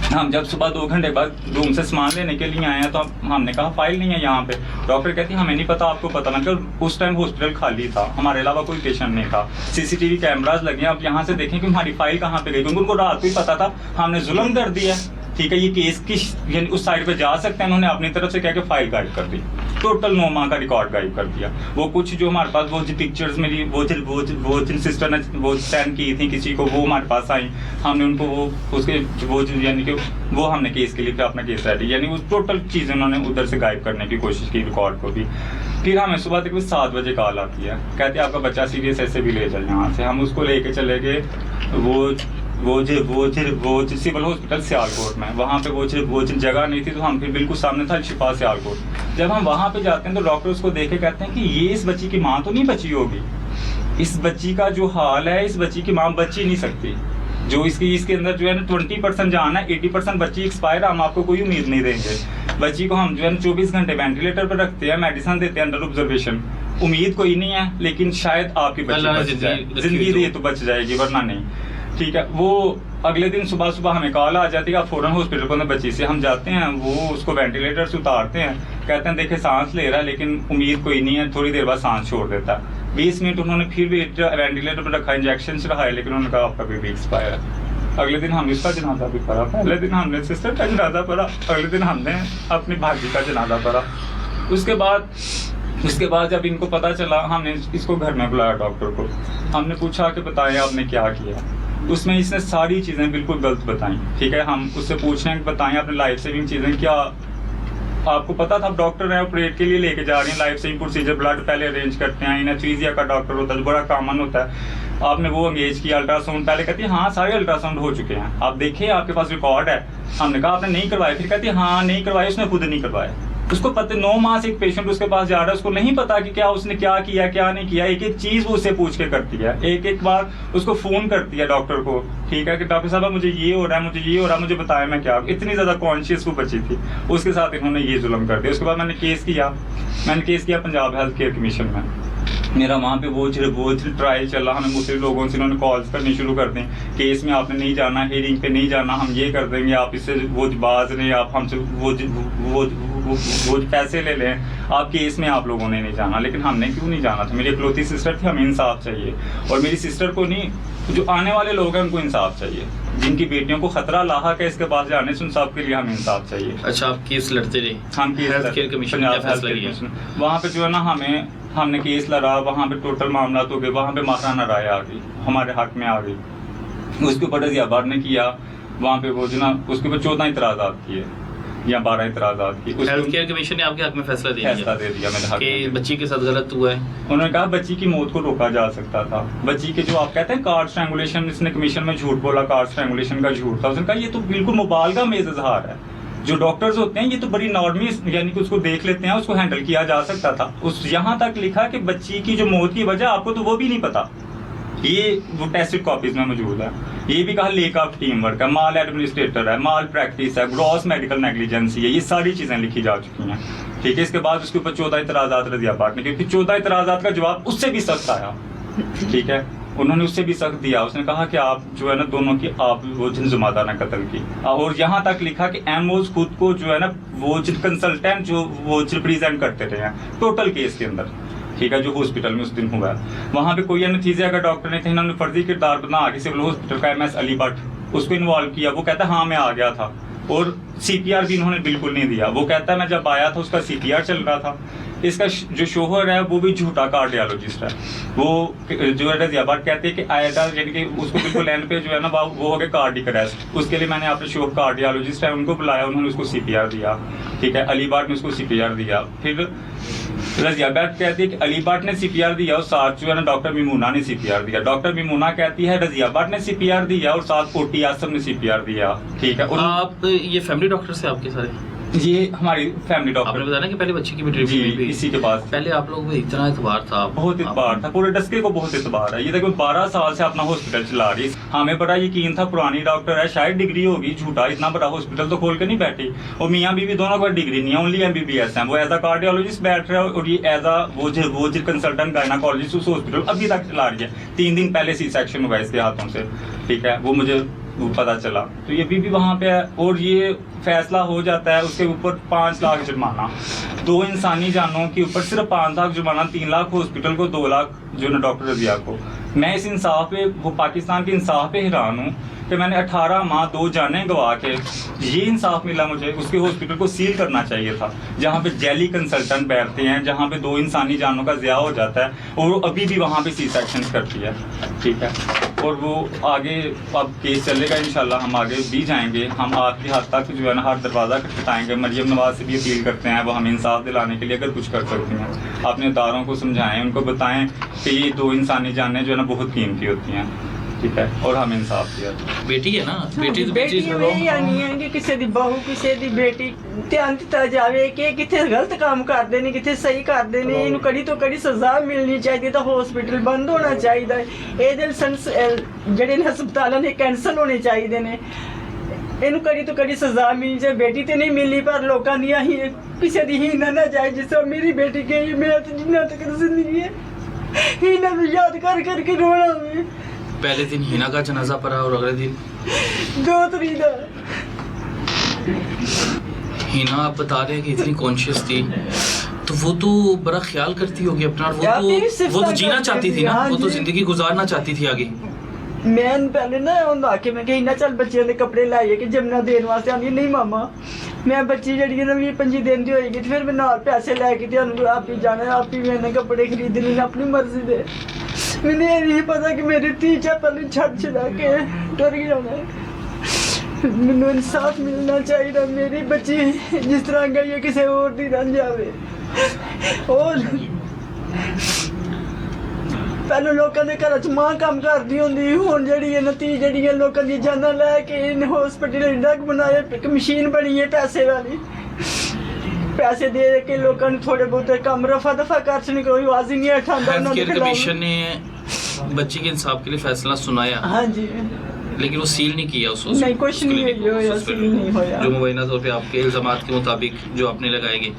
हम जब सुबह 2 घंटे बाद रूम से सामान लेने के लिए आए हैं तो हमने कहा फाइल नहीं है यहाँ पे। डॉक्टर कहती हमें नहीं पता, आपको पता ना, क्योंकि उस टाइम हॉस्पिटल खाली था, हमारे अलावा कोई पेशेंट नहीं था। सीसीटीवी कैमराज लगे हैं, आप यहाँ से देखें कि हमारी फाइल कहाँ पे गई, क्योंकि उनको रात को ही पता था हमने जुल्म कर दिया। ठीक है, ये केस की यानी उस साइड पे जा सकते हैं, उन्होंने अपनी तरफ से कह के फाइल गायब कर दी, टोटल 9 माह का रिकॉर्ड गायब कर दिया। वो कुछ जो हमारे पास वो जो पिक्चर्स मेरी वो जिन सिस्टर ने वो सेंड की थी किसी को, वो हमारे पास आई, हमने उनको वो उसके वो यानी कि वो हमने केस के लिए फिर अपना केस रेडी, यानी वो टोटल चीज़ उन्होंने उधर से गायब करने की कोशिश की, रिकॉर्ड को भी। फिर हमें सुबह तक 7 बजे कॉल आती है, कहते आपका बच्चा सीरियस ऐसे भी ले जाए यहाँ से। हम उसको लेके चले गए वो सिविल हॉस्पिटल सियालकोट में। वहाँ पे वो जगह नहीं थी, तो हम फिर बिल्कुल सामने था शिफा सियालकोट। जब हम वहाँ पे जाते हैं तो डॉक्टर उसको देख के कहते हैं कि ये इस बच्ची की माँ तो नहीं बची होगी, इस बच्ची का जो हाल है, इस बच्ची की माँ बच ही नहीं सकती। जो इसके अंदर जो है ना 20% जान है, 80% बच्ची एक्सपायर, हम आपको कोई उम्मीद नहीं देंगे। बच्ची को हम जो है 24 घंटे वेंटिलेटर पर रखते हैं, मेडिसिन देते हैं अंडर ऑब्जर्वेशन। उम्मीद कोई नहीं है, लेकिन शायद आपकी बच्ची जिंदगी दे तो बच जाएगी, वरना नहीं। ठीक है, वो अगले दिन सुबह हमें कॉल आ जाती है, आप फौरन हॉस्पिटल को बच्ची से हम जाते हैं, वो उसको वेंटिलेटर से उतारते हैं, कहते हैं देखे सांस ले रहा है लेकिन उम्मीद कोई नहीं है, थोड़ी देर बाद सांस छोड़ देता है। 20 मिनट उन्होंने फिर भी वेंटिलेटर पर रखा, इंजेक्शन से रहा है, लेकिन उन्होंने कहा आपका बेबी एक्सपायर है। अगले दिन हमने इसका जनाजा भी पढ़ा, पहले दिन हमने सिस्टर का जनाजा पढ़ा, अगले दिन हमने अपनी भाभी का जनाजा पढ़ा। उसके बाद जब इनको पता चला, हमने इसको घर में बुलाया डॉक्टर को, हमने पूछा कि बताएं आपने क्या किया। उसमें इसने सारी चीज़ें बिल्कुल गलत बताई। ठीक है, हम उससे पूछ रहे हैं कि बताएं आपने लाइफ सेविंग चीज़ें क्या, आपको पता था, डॉक्टर है ऑपरेट के लिए लेके जा रही हैं, लाइफ सेविंग प्रोसीजर, ब्लड पहले अरेंज करते हैं, एनेस्थीसिया का डॉक्टर होता है, बड़ा कॉमन होता है। आपने वो एंगेज किया, अल्ट्रासाउंड पहले कहती है हाँ सारे अल्ट्रासाउंड हो चुके हैं, आप देखिए आपके पास रिकॉर्ड है। हमने कहा आपने नहीं करवाया, फिर कहती है हाँ नहीं करवाया, उसने खुद नहीं करवाया। उसको पता 9 माह से एक पेशेंट उसके पास जा रहा है, उसको नहीं पता कि क्या उसने क्या किया क्या नहीं किया, एक एक चीज वो उससे पूछ के करती है, एक एक बार उसको फोन करती है डॉक्टर को। ठीक है कि डॉक्टर साहब मुझे ये हो रहा है, मुझे ये हो रहा है, मुझे बताया मैं क्या। इतनी ज्यादा कॉन्शियस वो बची थी, उसके साथ इन्होंने ये जुल्म कर दिया। उसके बाद मैंने केस किया पंजाब हेल्थ केयर कमीशन में। मेरा वहाँ पे वो ट्रायल चल रहा, हमें मुस्लिम लोगों से इन्होंने कॉल्स करनी शुरू कर दी, केस में आपने नहीं जाना, हियरिंग पे नहीं जाना, हम ये कर देंगे, आप इससे वो बाज नहीं, आप हमसे वो पैसे ले लें, आप केस में आप लोगों ने नहीं जाना। लेकिन हमने क्यों नहीं जाना था? मेरी इकलौती सिस्टर थी, हमें इंसाफ चाहिए, और मेरी सिस्टर को नहीं, जो आने वाले लोग हैं उनको इंसाफ चाहिए, जिनकी बेटियों को खतरा लाहक है इसके पास जाने से, उन सब के लिए हमें इंसाफ चाहिए। अच्छा, आप केस लड़ते रहे? हम हेल्थ केयर कमीशन वहाँ पे जो है ना हमने केस लड़ा, वहाँ पे टोटल मामला तो गए, वहाँ पे महाराना राय आ गई, हमारे हक में आ गई। उसके ऊपर रज़िया बार ने किया, वहाँ पे वो जो ना उसके ऊपर 14 इतराज़ात किए या 12 इतराज़ात की। हेल्थ केयर कमीशन ने आपके हक में फैसला दे दिया मेरे हक में, बच्ची के साथ गलत हुआ है। उन्होंने कहा बच्ची की मौत को रोका जा सकता था। बच्ची के जो आप कहते हैं कार्ड स्ट्रैंगुलेशन, इसने कमीशन में झूठ बोला, कार्ड स्ट्रैंगुलेशन का झूठ था। उसने कहा ये तो बिल्कुल मुबालगा में इजहार है, जो डॉक्टर्स होते हैं ये तो बड़ी नॉर्मली यानी कि उसको देख लेते हैं, उसको हैंडल किया जा सकता था। उस यहाँ तक लिखा कि बच्ची की जो मौत की वजह आपको तो वो भी नहीं पता, ये वो टेस्टेड कॉपीज में मौजूद है। ये भी कहा लेक ऑफ टीम वर्क है, माल एडमिनिस्ट्रेटर है, माल प्रैक्टिस है, ग्रॉस मेडिकल नेग्लिजेंसी है, ये सारी चीज़ें लिखी जा चुकी हैं। ठीक है, इसके बाद उसके ऊपर 14 इतराज़ात रज़िया पाक ने, क्योंकि 14 इतराज़ात का जवाब उससे भी सख्त आया। ठीक है, उन्होंने उससे भी सख्त दिया, उसने कहा कि आप जो है ना दोनों की आप वो जिनजुमादाना कत्ल की। और यहाँ तक लिखा कि एमओज खुद को जो है ना वो कंसल्टेंट जो वो रिप्रेजेंट करते रहे हैं टोटल केस के अंदर। ठीक है, जो हॉस्पिटल में उस दिन हुआ है वहाँ पे कोई एनेस्थीसिया का डॉक्टर नहीं था, इन्होंने फर्जी किरदार बना के सिविल हॉस्पिटल का MS अली भट्ट उसको इन्वॉल्व किया। वो कहता है हाँ मैं आ गया था, और CPR भी इन्होंने बिल्कुल नहीं दिया। वो कहता है मैं जब आया था उसका CPR चल रहा था। इसका जो शोहर है वो भी झूठा कार्डियोलॉजिस्ट है। वो जो है रज़िया भट्ट कहते हैं कि आयदा यानी कि उसको बिल्कुल एंड पे जो है ना वो हो गया कार्डिक अरेस्ट। उसके लिए मैंने आपने शोहर कार्डियोलॉजिस्ट है उनको बुलाया, उन्होंने उसको CPR दिया। ठीक है, अली भट्ट ने उसको CPR दिया। फिर रज़िया भट्ट कहती है कि अली भट्ट ने CPR दिया और साथ जो है ना डॉक्टर मिमूना ने CPR दिया। डॉक्टर मिमूना कहती है रज़िया भट्ट ने CPR दिया और साथ OT आसम ने CPR दिया। ठीक है, और आप ये फैमिली डॉक्टर से आपके सारे? ये हमारी फैमिली डॉक्टर। आपने बताया कि पहले बच्चे की भी ट्रीटमेंट हुई इसी के पास। पहले आप लोगों को इतना एतबार था? बहुत एतबार था, पूरे डस्के को बहुत एतबार है। ये देखो 12 साल से अपना हॉस्पिटल चला रही है। हमें बड़ा यकीन था पुरानी डॉक्टर है, शायद डिग्री होगी, झूठा इतना बड़ा हॉस्पिटल तो खोल के नहीं बैठी। और मियाँ बीवी दोनों को डिग्री नहीं है, ओनली MBBS है। वो एज अ कार्डियोलॉजिस्ट बैठ रहा है और ये एज अ वो कंसल्टेंट गायनाकोलॉजिस्ट उस हॉस्पिटल अभी तक चला रही है। 3 दिन पहले C-सेक्शन हुआ इसके हाथों से। ठीक है, वो मुझे पता चला, तो ये भी वहाँ पे है। और ये फैसला हो जाता है उसके ऊपर 5 लाख जुर्माना, 2 इंसानी जानों के ऊपर सिर्फ 5 लाख जुर्माना, 3 लाख हॉस्पिटल को, 2 लाख जो ना डॉक्टर रज़िया को। मैं इस इंसाफ पे, वो पाकिस्तान के इंसाफ पे हैरान हूँ कि मैंने 18 माह 2 जानें गवा के ये इंसाफ मिला मुझे। उसके हॉस्पिटल को सील करना चाहिए था, जहाँ पे जैली कंसल्टेंट बैठते हैं, जहाँ पे 2 इंसानी जानों का ज़िया हो जाता है, और वो अभी भी वहाँ पे C-सेक्शन करती है। ठीक है, और वो आगे अब केस चलेगा इंशाल्लाह, हम आगे भी जाएंगे। हम आखिरी हद तक जो है ना हर दरवाज़ा खटखटाएंगे। मरियम नवाज से भी अपील करते हैं वो हमें इंसाफ दिलाने के लिए अगर कुछ कर सकती हैं, अपने इदारों को समझाएं, उनको बताएं कि ये 2 इंसानी जानें जो है ना बहुत कीमती होती हैं। ठीक है, और हमें इंसाफ दिया। बेटी है ना, बेटी बेटी नहीं है कि किसी दी बहू किसी दी बेटी ध्यान दिता जावे कि किथे गलत काम करते ने किथे सही करते ने। इन्हू कड़ी तो कड़ी सजा मिलनी चाहिए, तो हॉस्पिटल बंद होना चाहिए। ये ਜਿਹੜੇ ਹਸਪਤਾਲਾਂ ਦੇ ਕੈਂਸਲ ਹੋਣੇ ਚਾਹੀਦੇ ਨੇ। ਇਹਨੂੰ ਕੜੀ ਤੋਂ ਕੜੀ ਸਜ਼ਾ ਮਿਲ ਜਾਏ। बेटी तो नहीं मिली पर लोगों दी ही किसी दी ही ना जाए। जिस तरह मेरी बेटी गई, मेरा तो जिन्ना तक जिंदगी है ही ना याद कर करके रोना में। पहले दिन हिना का जनाजा पड़ा और अगले दिन 2 तरीक का। हिना आप बता रहे हैं कि इतनी कॉन्शियस थी, तो वो तो बड़ा ख्याल करती होगी अपना। वो तो जीना चाहती थी ना, वो तो जिंदगी गुजारना चाहती थी आगे। मैं पहले ना आके मैं कही ना चल बच्चों के कपड़े लाइए कि जमना देने वास्ते आनी। नहीं मामा, मैं बच्ची जी है ना 20-25 दिन की होएगी, तो फिर मैं नाल पैसे लैके आप ही जाना, आप ही मैंने कपड़े खरीदने अपनी मर्जी दे। मैंने ये नहीं पता कि मेरी धी पहले छड़ छड़ा के डर जाना। मैनू इंसाफ मिलना चाहिए। मेरी बच्ची जिस तरह गई है किसी और दी ना जावे। और पहले लोगों के घर च मां काम करती होंगी, हुण जिहड़ी है धी जिहड़ी है लोगों दी जाना लैके हॉस्पिटल ड्रग बनाए, एक मशीन बनी है पैसे वाली। पैसे दे के लोगों ने थोड़े बहुत काम रफा दफा कर छने, कोई आवाज ही नहीं उठाता। हेल्थ केयर कमीशन ने बच्ची के इंसाफ के लिए फैसला सुनाया। हाँ जी, लेकिन वो सील नहीं किया उस नहीं, कुछ नहीं सील नहीं होया। जो मुबैना तौर पे आपके इल्जामात के मुताबिक जो आपने लगाएंगे,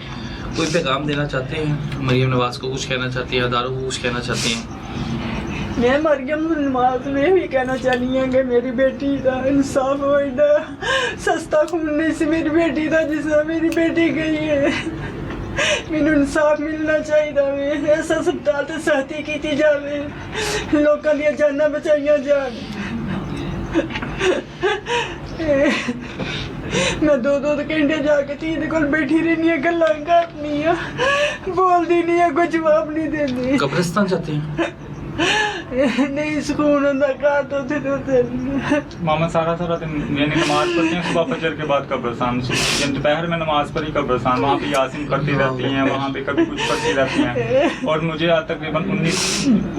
कोई पैगाम देना चाहते हैं मरियम नवाज को, कुछ कहना चाहते हैं, अदारों को कुछ कहना चाहते हैं? मैं मरियम नवाज में भी कहना चाहती हूँ कि मेरी बेटी का इंसाफ हो। सस्ता खून नहीं सी मेरी बेटी का, जिसमें मेरी बेटी गई है। मैनू इंसाफ मिलना चाहिए। ऐसा अस्पताल तो सख्ती की जाए, लोगों दी जाना बचाइया जान। मैं 2-2 घंटे जाके धी दे कोल बैठी रहनी है, गल्लां करनी है, बोलती नहीं है, कोई जवाब नहीं देती। कब्रिस्तान जाते हैं? नहीं सुकून होंदा घर तो उत्थे मामा सारा सारा दिन यानी नमाज पढ़ते हैं सुबह फजर के बाद कब्रिस्तान, जब दोपहर में नमाज पढ़ी कब्रिस्तान, वहाँ पे यासीन पढ़ती रहती हैं, वहाँ पे कभी कुछ पढ़ती रहती हैं। और मुझे आज तकरीबन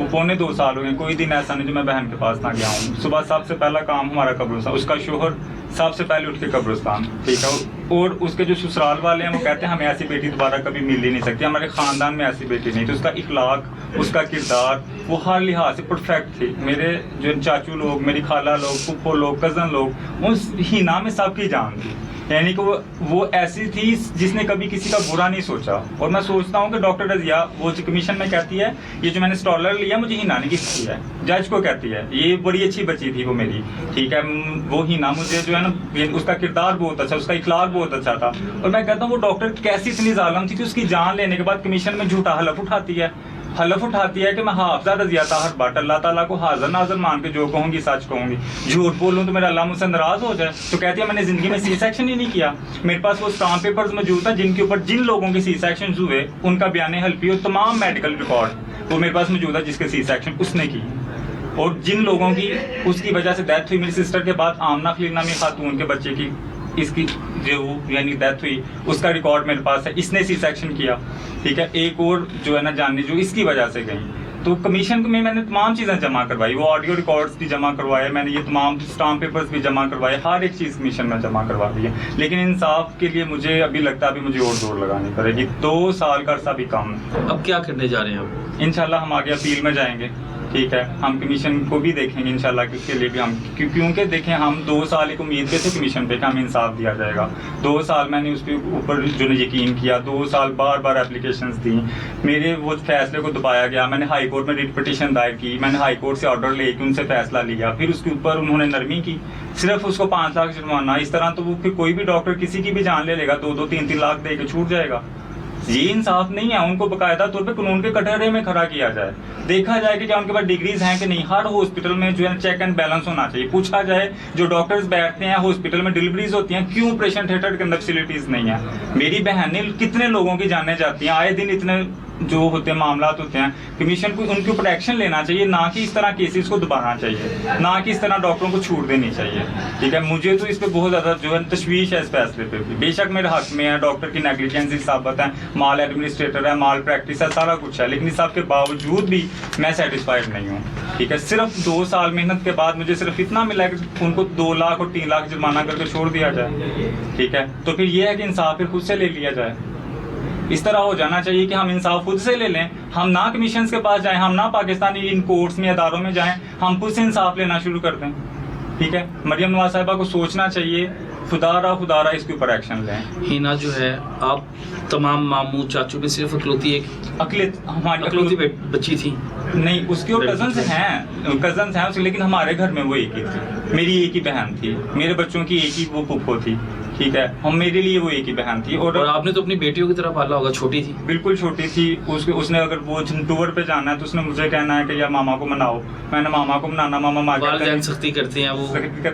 19-2 साल हो गए, कोई दिन ऐसा नहीं जो मैं बहन के पास ना गया हूँ। सुबह सबसे पहला काम हमारा कब्रिस्तान, उसका शोहर सबसे पहले उठ के कब्रिस्तान, ठीक है। और उसके जो ससुराल वाले हैं वो कहते हैं हमें ऐसी बेटी दोबारा कभी मिल ही नहीं सकती, हमारे ख़ानदान में ऐसी बेटी नहीं। तो उसका इखलाक, उसका किरदार, वो हर लिहाज से परफेक्ट थी। मेरे जो चाचू लोग, मेरी खाला लोग, फूफो लोग, कज़न लोग, उस हिना में सबकी जान थी। यानी कि वो ऐसी थी जिसने कभी किसी का बुरा नहीं सोचा। और मैं सोचता हूँ कि डॉक्टर रज़िया वो जो कमीशन में कहती है ये जो मैंने स्टॉलर लिया मुझे हिना ने गिफ्ट किया है, जज को कहती है ये बड़ी अच्छी बच्ची थी वो मेरी, ठीक है। वो हिना मुझे जो है ना, उसका किरदार बहुत अच्छा, उसका इखलाक बहुत अच्छा था। और मैं कहता हूँ वो डॉक्टर कैसी इतनी जालिम थी कि उसकी जान लेने के बाद कमीशन में झूठा हलफ उठाती है कि मैं हाफ़िज़ा रज़िया ताहर भट्ट अल्लाह ताला को हाज़िर नाज़िर मान के जो कहूँगी सच कहूँगी, झूठ बोलूँ तो मेरा अल्लाह मुझसे नाराज़ हो जाए। तो कहती है मैंने ज़िंदगी में सी सेक्शन ही नहीं किया। मेरे पास वो स्टाम्प पेपर्स मौजूद था जिनके ऊपर जिन लोगों के सी सेक्शन हुए उनका बयान हल्फी और तमाम मेडिकल रिकॉर्ड वो मेरे पास मौजूद है जिसके सी सेक्शन उसने की। और जिन लोगों की उसकी वजह से डेथ हुई, मेरी सिस्टर के बाद आमना खलील नामी खातून के बच्चे की इसकी जो यानी डेथ हुई उसका रिकॉर्ड मेरे पास है, इसने सी सेक्शन किया, ठीक है। एक और जो है ना जानने जो इसकी वजह से गई। तो कमीशन में मैंने तमाम चीज़ें जमा करवाई, वो ऑडियो रिकॉर्ड्स भी जमा करवाए, मैंने ये तमाम स्टाम्प पेपर्स भी जमा करवाए, हर एक चीज़ कमीशन में जमा करवा दी है। लेकिन इंसाफ के लिए मुझे अभी लगता है अभी मुझे और दौड़ लगानी पड़ेगी। 2 साल का अरसा भी कम है। अब क्या करने जा रहे हैं आप? इंशाल्लाह हम आगे अपील में जाएंगे, ठीक है। हम कमीशन को भी देखेंगे इंशाल्लाह कि उसके लिए भी हम क्योंकि देखें हम 2 साल एक उम्मीद पे थे कमीशन पे कि हमें इंसाफ दिया जाएगा। 2 साल मैंने उसके ऊपर जो यकीन किया, 2 साल बार एप्लीकेशंस दी, मेरे वो फैसले को दबाया गया। मैंने हाई कोर्ट में रिट पिटीशन दायर की, मैंने हाई कोर्ट से ऑर्डर लेके उनसे फैसला लिया, फिर उसके ऊपर उन्होंने नरमी की, सिर्फ उसको 5 लाख जुर्माना। इस तरह तो वो फिर कोई भी डॉक्टर किसी की भी जान ले लेगा, 2-2, 3-3 लाख दे के छूट जाएगा। ये इंसाफ नहीं है। उनको बाकायदा तौर पे कानून के कटहरे में खड़ा किया जाए, देखा जाए कि क्या उनके पास डिग्रीज हैं कि नहीं। हर हॉस्पिटल में जो है चेक एंड बैलेंस होना चाहिए। पूछा जाए जो डॉक्टर्स बैठते हैं हॉस्पिटल में डिलीवरीज होती हैं, क्यों ऑपरेशन थिएटर के अंदर फैसिलिटीज नहीं है। मेरी बहनें कितने लोगों की जाने जाती हैं, आए दिन इतने जो होते हैं मामला होते हैं। कमीशन को उनके ऊपर एक्शन लेना चाहिए, ना कि इस तरह केसेस को दबाना चाहिए, ना कि इस तरह डॉक्टरों को छूट देनी चाहिए, ठीक है। मुझे तो इस पर बहुत ज़्यादा जो है तशवीश है इस फैसले पे भी। बेशक मेरे हक में है, डॉक्टर की नेग्लिजेंसी साबित है, माल एडमिनिस्ट्रेटर है, माल प्रैक्टिस है, सारा कुछ है, लेकिन इस सब के बावजूद भी मैं सेटिस्फाइड नहीं हूँ, ठीक है। सिर्फ 2 साल मेहनत के बाद मुझे सिर्फ इतना मिला कि उनको 2 लाख और 3 लाख जुर्माना करके छोड़ दिया जाए, ठीक है। तो फिर ये है कि इंसाफ फिर खुद से ले लिया जाए। इस तरह हो जाना चाहिए कि हम इंसाफ खुद से ले लें, हम ना कमीशन के पास जाएं, हम ना पाकिस्तानी इन कोर्ट्स में अदारों में जाएं, हम खुद से इंसाफ लेना शुरू कर दें, ठीक है। मरियम नवाज साहिबा को सोचना चाहिए, खुदारा इसके ऊपर एक्शन लें। हिना जो है आप तमाम मामू चाचू में सिर्फ हमारी अकलौती बच्ची थी नहीं, उसके और कजन्स हैं उसके, लेकिन हमारे घर में वो एक ही थी, मेरी एक ही बहन थी, मेरे बच्चों की एक ही वो फूफो थी, ठीक है। हम मेरे लिए वो एक ही बहन थी। और आपने तो अपनी बेटियों की तरह पाला होगा, छोटी थी, बिल्कुल छोटी थी। उसने अगर वो टूर पे जाना है तो उसने मुझे कहना है कि यार मामा को मनाओ, मैंने मामा को मनाना, मामा सख्ती करते हैं, वो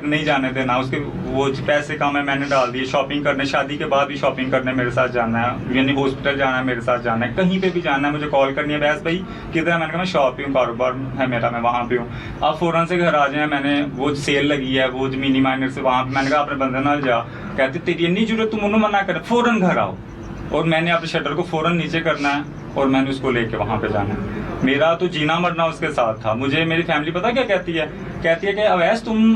नहीं जाने देना। उसके वो पैसे कम है, मैंने डाल दिए शॉपिंग करने, शादी के बाद भी शॉपिंग करने मेरे साथ जाना है, यानी हॉस्पिटल जाना है मेरे साथ जाना है, कहीं पे भी जाना है, मुझे कॉल करनी है, बहस भाई किधर है, मैंने कहा मैं शॉप पे हूँ, कारोबार है मेरा, मैं वहाँ पे हूँ, आप फ़ौरन से घर आ जाए। मैंने वो सेल लगी है वो जमीनी माइनर से, वहाँ पे मैंने कहा अपने बंदे नाल जा, कहते तेरी इतनी जरूरत तुम उन्होंने मना कर, फ़ौरन घर आओ। और मैंने अपने शटर को फ़ौरन नीचे करना है और मैंने उसको लेके वहाँ पे जाना है। मेरा तो जीना मरना उसके साथ था। मुझे मेरी फैमिली पता क्या कहती है कि अवैस तुम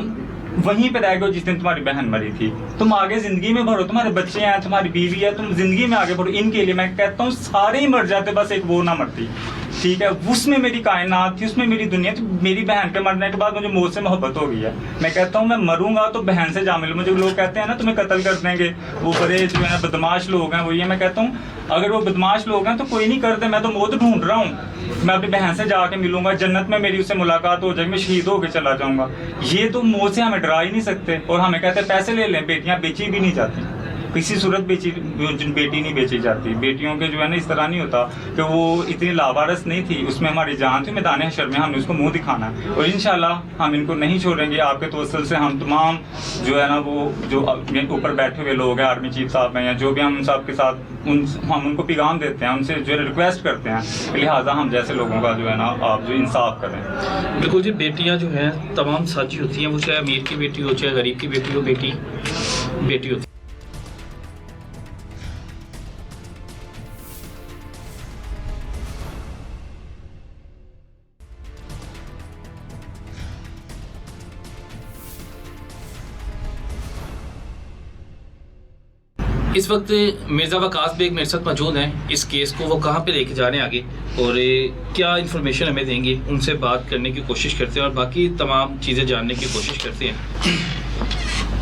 वहीं पे रह गए जिस दिन तुम्हारी बहन मरी थी, तुम आगे जिंदगी में भरो, तुम्हारे बच्चे हैं, तुम्हारी बीवी है, तुम जिंदगी में आगे बढ़ो इनके लिए। मैं कहता हूँ सारे ही मर जाते, बस एक वो ना मरती, ठीक है। उसमें मेरी कायनात थी, उसमें मेरी दुनिया थी। मेरी बहन के मरने के बाद मुझे मौत से मोहब्बत हो गई है। मैं कहता हूँ मैं मरूंगा तो बहन से जा मिलूँ। मुझे लोग कहते हैं ना तुम्हें कत्ल कर देंगे, वो बड़े जो है बदमाश लोग हैं, वही है। मैं कहता हूँ अगर वो बदमाश लोग हैं तो कोई नहीं करते, मैं तो मौत ढूंढ रहा हूँ। मैं अपनी बहन से जाके मिलूंगा, जन्नत में मेरी उससे मुलाकात हो जाएगी, मैं शहीद होकर चला जाऊंगा। ये तो मौत से हमें डरा ही नहीं सकते। और हमें कहते हैं पैसे ले लें, बेटियां बेची भी नहीं जाती, किसी सूरत बेटी नहीं बेची जाती। बेटियों के जो है ना इस तरह नहीं होता कि वो इतनी लावारस नहीं थी, उसमें हमारी जान थी, मैदान हशर में हमने उसको मुंह दिखाना है और इंशाल्लाह हम इनको नहीं छोड़ेंगे। आपके तवस्सुल से हम तमाम जो है ना वो जो ऊपर बैठे हुए लोग हैं, आर्मी चीफ साहब हैं या जो भी हम सब के साथ हम उनको पैगाम देते हैं, उनसे जो रिक्वेस्ट करते हैं, लिहाजा हम जैसे लोगों का जो है ना आप जो इंसाफ करें। बिल्कुल जी, बेटियां जो हैं तमाम साझी होती हैं, वो चाहे अमीर की बेटी हो चाहे गरीब की बेटी हो, बेटी बेटी होती है। इस वक्त मिर्ज़ा वकास बेग मेरे साथ मौजूद हैं। इस केस को वो कहाँ पे लेके जा रहे हैं आगे और क्या इन्फॉर्मेशन हमें देंगे, उनसे बात करने की कोशिश करते हैं और बाकी तमाम चीज़ें जानने की कोशिश करते हैं।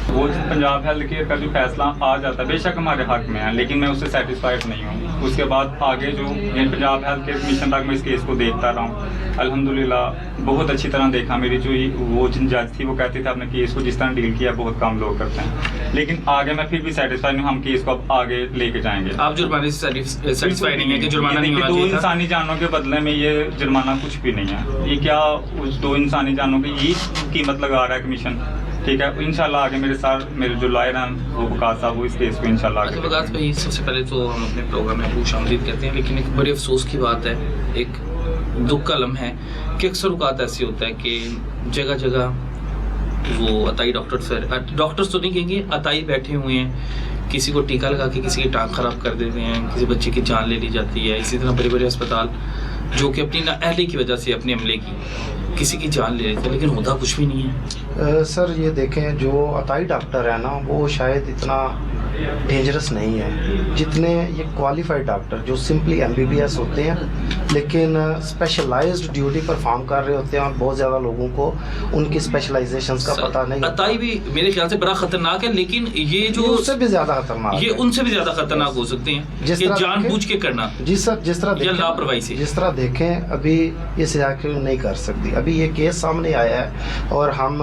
वो पंजाब हेल्थ केयर का जो फैसला आ जाता है बेशक हमारे हक में है, लेकिन मैं उससे सेटिस्फाइड नहीं हूँ। उसके बाद आगे जो पंजाब हेल्थ केयर कमीशन तक मैं इस केस को देखता रहा हूँ, अल्हम्दुलिल्लाह बहुत अच्छी तरह देखा। मेरी जो वो जज थी वो कहती थी अपने केस को जिस तरह डील किया बहुत कम लोग करते हैं, लेकिन आगे मैं फिर भी सेटिस्फाइड हूँ। हम केस को अब आगे लेके जाएंगे। आप जुर्माने से सेटिस्फाइड नहीं है कि जुर्माना नहीं होना दो चाहिए था? इंसानी जानों के बदले में ये जुर्माना कुछ भी नहीं है। ये क्या उस दो इंसानी जानों की ये कीमत लगा रहा है कमीशन? ठीक है, इंशाल्लाह आगे मेरे साथ मेरे जो लॉयर हैं वो वकास साहब वो इस केस को इंशाल्लाह आगे। वकास भाई, सबसे पहले तो हम अपने प्रोग्राम में खुशामदीद कहते हैं, लेकिन एक बड़े अफसोस की बात है, एक दुख का लम्हा है कि अक्सर औक़ात ऐसे होता है कि जगह जगह वो अताई डॉक्टर्स तो नहीं कहेंगे, अताई बैठे हुए हैं, किसी को टीका लगा के किसी की टांग ख़राब कर देते हैं, किसी बच्चे की जान ले ली जाती है। इसी तरह बड़े बड़े अस्पताल जो कि अपनी नाअहली की वजह से अपने अमले की किसी की जान ले लेते हैं, लेकिन होता कुछ भी नहीं है। सर ये देखें, जो अताई डॉक्टर है ना वो शायद इतना डेंजरस नहीं है जितने ये क्वालिफाइड डॉक्टर जो सिंपली MBBS होते हैं लेकिन स्पेशलाइज्ड ड्यूटी परफॉर्म कर रहे होते हैं और बहुत ज़्यादा लोगों को उनकी स्पेशलाइजेशंस का पता नहीं। अताई भी मेरे ख्याल से बड़ा खतरनाक है, लेकिन ये जो उससे भी ज़्यादा खतरनाक, ये उनसे भी ज़्यादा खतरनाक हो सकते हैं, जिस तरह जानबूझ के करना। जी सर, जिस तरह लापरवाही से जिस तरह देखें अभी ये सजा नहीं कर सकती। अभी ये केस सामने आया है और हम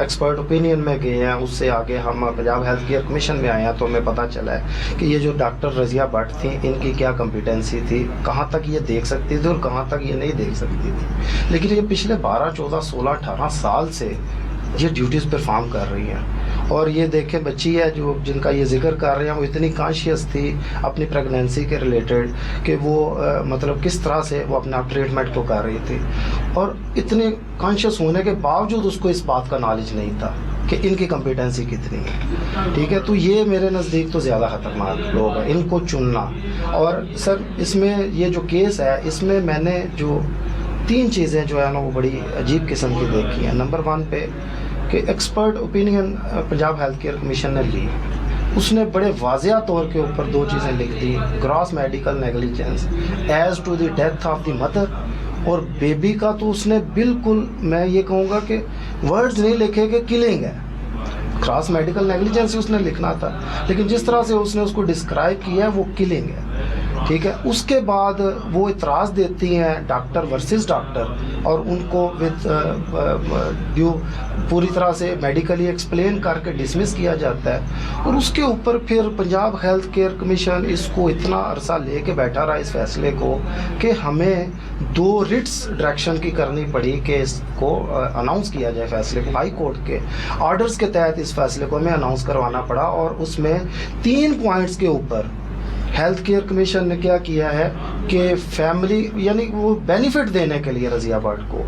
एक्सपर्ट ओपिनियन में गए हैं, उससे आगे हम पंजाब हेल्थ केयर कमीशन में आए हैं तो हमें पता चला है कि ये जो डॉक्टर रज़िया भट्ट थी इनकी क्या कॉम्पिटेंसी थी, कहाँ तक ये देख सकती थी और कहाँ तक ये नहीं देख सकती थी। लेकिन ये पिछले 12, 14, 16, 18 साल से ये ड्यूटीज़ परफॉर्म कर रही हैं। और ये देखें बच्ची है जो जिनका ये जिक्र कर रहे हैं, वो इतनी कॉन्शियस थी अपनी प्रेगनेंसी के रिलेटेड कि वो मतलब किस तरह से वो अपना ट्रीटमेंट को कर रही थी और इतने कॉन्शियस होने के बावजूद उसको इस बात का नॉलेज नहीं था कि इनकी कॉम्पिटेंसी कितनी है। ठीक है, तो ये मेरे नज़दीक तो ज़्यादा ख़तरनाक लोग हैं, इनको चुनना। और सर इसमें ये जो केस है इसमें मैंने जो 3 चीज़ें जो है ना वो बड़ी अजीब किस्म की देखी हैं। नंबर 1 पे कि expert opinion Punjab health care commission ने ली, उसने बड़े वाज़िया तौर के ऊपर 2 चीज़ें लिख दी, gross medical negligence as to the death of the mother, और बेबी का तो उसने बिल्कुल मैं ये कहूँगा कि वर्ड्स नहीं लिखे कि किलिंग है, ग्रॉस मेडिकल नेग्लिजेंस उसने लिखना था, लेकिन जिस तरह से उसने उसको डिस्क्राइब किया है वो किलिंग है। ठीक है, उसके बाद वो इतराज़ देती हैं डॉक्टर वर्सेस डॉक्टर और उनको विद ड्यू पूरी तरह से मेडिकली एक्सप्लेन करके डिसमिस किया जाता है। और उसके ऊपर फिर पंजाब हेल्थ केयर कमीशन इसको इतना अरसा लेके बैठा रहा इस फैसले को कि हमें 2 रिट्स डायरेक्शन की करनी पड़ी कि इसको अनाउंस किया जाए फैसले को। हाई कोर्ट के ऑर्डर्स के तहत इस फैसले को हमें अनाउंस करवाना पड़ा और उसमें 3 पॉइंट्स के ऊपर हेल्थ केयर कमीशन ने क्या किया है कि फैमिली यानी वो बेनिफिट देने के लिए रज़िया भट्ट को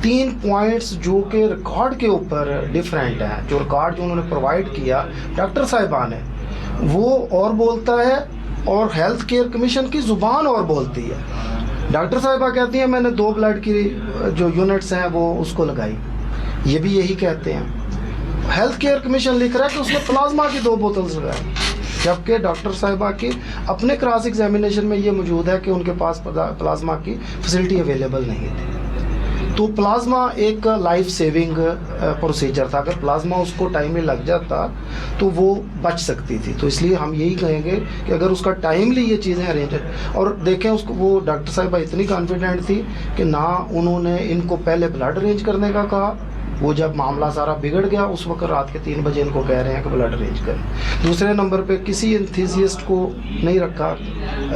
3 पॉइंट्स जो कि रिकॉर्ड के ऊपर डिफरेंट हैं, जो रिकॉर्ड जो उन्होंने प्रोवाइड किया डॉक्टर साहिबा ने वो और बोलता है और हेल्थ केयर कमीशन की ज़ुबान और बोलती है। डॉक्टर साहिबा कहती हैं मैंने 2 ब्लड की जो यूनिट्स हैं वो उसको लगाई, ये भी यही कहते हैं। हेल्थ केयर कमीशन लिख रहा है कि उसने प्लाज्मा की 2 बोतल्स लगाई, जबकि डॉक्टर साहिबा की अपने क्रॉस एग्जामिनेशन में ये मौजूद है कि उनके पास प्लाज्मा की फैसिलिटी अवेलेबल नहीं थी। तो प्लाज्मा एक लाइफ सेविंग प्रोसीजर था, अगर प्लाज्मा उसको टाइमली लग जाता तो वो बच सकती थी। तो इसलिए हम यही कहेंगे कि अगर उसका टाइमली ये चीज़ें अरेंज, और देखें उसको वो डॉक्टर साहिबा इतनी कॉन्फिडेंट थी कि ना उन्होंने इनको पहले ब्लड अरेंज करने का कहा वो जब मामला सारा बिगड़ गया उस वक्त रात के 3 बजे इनको कह रहे हैं कि ब्लड अरेंज करें। दूसरे नंबर पे किसी एंथुसियास्ट को नहीं रखा,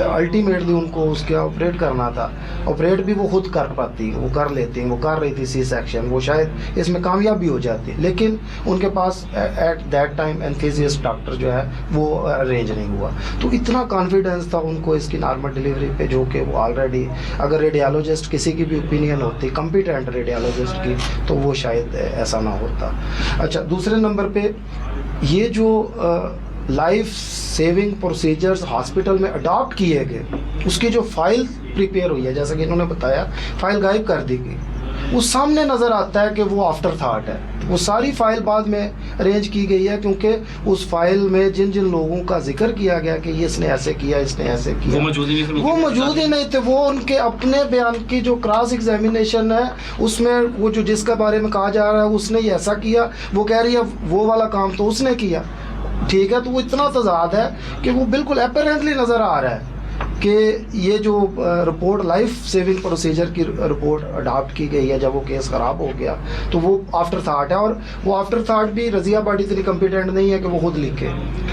अल्टीमेटली उनको उसके ऑपरेट करना था, ऑपरेट भी वो खुद कर पाती, वो कर लेती, वो कर रही थी सी सेक्शन, वो शायद इसमें कामयाब भी हो जाती, लेकिन उनके पास at that time enthusiast doctor जो है वो अरेंज नहीं हुआ। तो इतना कॉन्फिडेंस था उनको इसकी नॉर्मल डिलीवरी पे, जो कि वो ऑलरेडी अगर रेडियोलॉजिस्ट किसी की भी ओपिनियन होती कॉम्पिटेंट रेडियोलॉजिस्ट की, तो वो शायद ऐसा ना होता। अच्छा, दूसरे नंबर पे ये जो लाइफ सेविंग प्रोसीजर्स हॉस्पिटल में अडॉप्ट किए गए, उसकी जो फाइल प्रिपेयर हुई है, जैसा कि इन्होंने बताया, फाइल गायब कर दी गई, वो सामने नज़र आता है कि वो आफ्टर थॉट है। वो सारी फाइल बाद में अरेंज की गई है, क्योंकि उस फाइल में जिन जिन लोगों का जिक्र किया गया कि ये इसने ऐसे किया, इसने ऐसे किया, वो मौजूद ही नहीं थे। वो उनके अपने बयान की जो क्रॉस एग्जामिनेशन है उसमें वो जो जिसके बारे में कहा जा रहा है उसने ये ऐसा किया, वो कह रही है वो वाला काम तो उसने किया। ठीक है, तो वो इतना तजाद है कि वो बिल्कुल अपेरेंटली नज़र आ रहा है कि ये जो रिपोर्ट लाइफ सेविंग प्रोसीजर की रिपोर्ट अडॉप्ट की गई है, जब वो केस ख़राब हो गया तो वो आफ्टर थॉट है। और वो आफ्टर थॉट भी रज़िया बाडी इतनी कम्पिटेंट नहीं है कि वो खुद लिखे,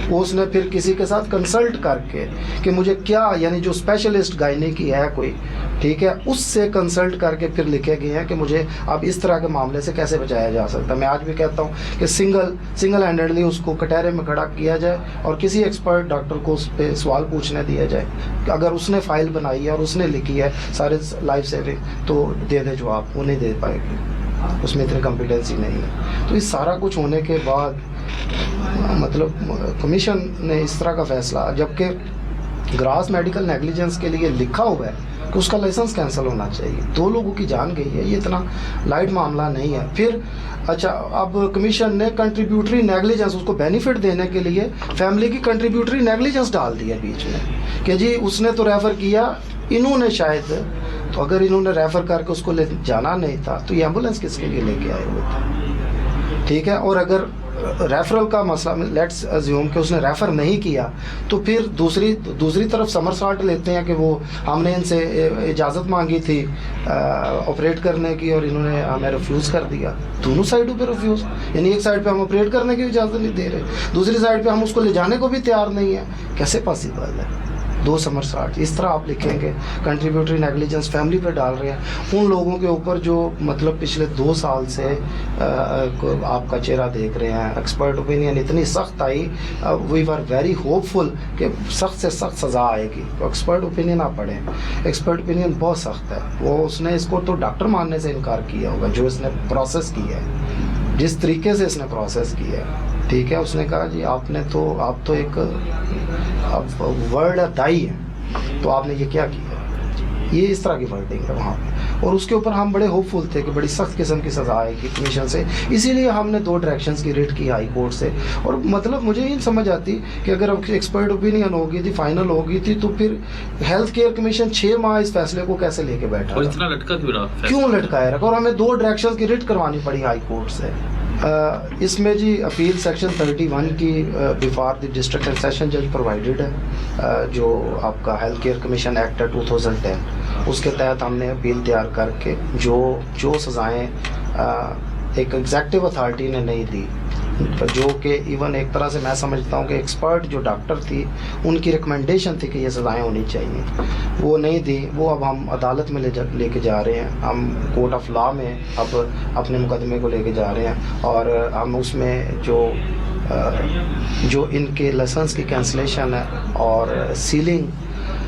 वो उसने फिर किसी के साथ कंसल्ट करके कि मुझे क्या, यानी जो स्पेशलिस्ट गायनी की है कोई, ठीक है, उससे कंसल्ट करके फिर लिखे गए हैं कि मुझे अब इस तरह के मामले से कैसे बचाया जा सकता है। मैं आज भी कहता हूँ कि सिंगल हैंडेडली उसको कटहरे में खड़ा किया जाए और किसी एक्सपर्ट डॉक्टर को उस पर सवाल पूछने दिया जाए, अगर उसने फाइल बनाई है और उसने लिखी है सारे लाइफ सेविंग, तो दे दे जवाब, वो नहीं दे पाएगी, उसमें इतनी कॉम्पिटेंसी नहीं है। तो इस सारा कुछ होने के बाद मतलब कमीशन ने इस तरह का फैसला, जबकि ग्रास मेडिकल नेग्लिजेंस के लिए लिखा हुआ है कि उसका लाइसेंस कैंसिल होना चाहिए, 2 लोगों की जान गई है, ये इतना लाइट मामला नहीं है। फिर अच्छा, अब कमीशन ने कंट्रीब्यूटरी नेग्लिजेंस, उसको बेनिफिट देने के लिए फैमिली की कंट्रीब्यूटरी नेग्लिजेंस डाल दिया बीच में कि जी उसने तो रेफ़र किया, इन्होंने शायद, तो अगर इन्होंने रेफ़र करके उसको ले जाना नहीं था तो ये एम्बुलेंस किसके लिए लेके आए हुए थे। ठीक है, और अगर रेफरल का मसला, लेट्स अज्यूम कि उसने रेफ़र नहीं किया, तो फिर दूसरी तरफ समरसाल्ट लेते हैं कि वो हमने इनसे इजाज़त मांगी थी ऑपरेट करने की और इन्होंने हमें रिफ्यूज़ कर दिया। दोनों साइडों पे रिफ्यूज़, यानी एक साइड पे हम ऑपरेट करने की इजाज़त नहीं दे रहे, दूसरी साइड पे हम उसको ले जाने को भी तैयार नहीं है, कैसे पॉसिबल है? 2 समरसाल्ट इस तरह आप लिखेंगे, कंट्रीब्यूटरी नेग्लिजेंस फैमिली पे डाल रहे हैं उन लोगों के ऊपर जो मतलब पिछले 2 साल से आपका चेहरा देख रहे हैं। एक्सपर्ट ओपिनियन इतनी सख्त आई, वी वर वेरी होपफुल कि सख्त से सख्त सज़ा आएगी। तो एक्सपर्ट ओपिनियन आप पढ़ें, एक्सपर्ट ओपिनियन बहुत सख्त है। वो उसने इसको तो डॉक्टर मानने से इनकार किया होगा जो इसने प्रोसेस की है, जिस तरीके से इसने प्रोसेस किया है। ठीक है, उसने कहा जी आप तो एक वर्ड दाई है, तो आपने ये क्या किया, ये इस तरह की वर्डिंग है वहाँ पे। और उसके ऊपर हम बड़े होपफुल थे कि बड़ी सख्त किस्म की सज़ा आएगी कमीशन से, इसीलिए हमने 2 डायरेक्शंस की रिट की हाई कोर्ट से। और मतलब मुझे ये समझ आती कि अगर एक्सपर्ट ओपिनियन होगी थी, फाइनल होगी थी, तो फिर हेल्थ केयर कमीशन 6 माह इस फैसले को कैसे लेके बैठा, और इतना लटका क्यों लटकाया रखा, और हमें 2 डायरेक्शंस की रिट करवानी पड़ी हाई कोर्ट से। इसमें जी अपील सेक्शन 31 की before the district and session जज प्रोवाइडेड है, जो आपका हेल्थ केयर कमीशन एक्ट है 2010, उसके तहत हमने अपील तैयार करके जो सज़ाएँ एक एग्जेक्टिव अथॉरिटी ने नहीं दी, जो कि इवन एक तरह से मैं समझता हूँ कि एक्सपर्ट जो डॉक्टर थी उनकी रिकमेंडेशन थी कि ये सज़ाएँ होनी चाहिए, वो नहीं दी। वो अब हम अदालत में लेके जा रहे हैं, हम कोर्ट ऑफ लॉ में अब अपने मुकदमे को लेके जा रहे हैं, और हम उसमें जो इनके लाइसेंस की कैंसिलेशन है और सीलिंग,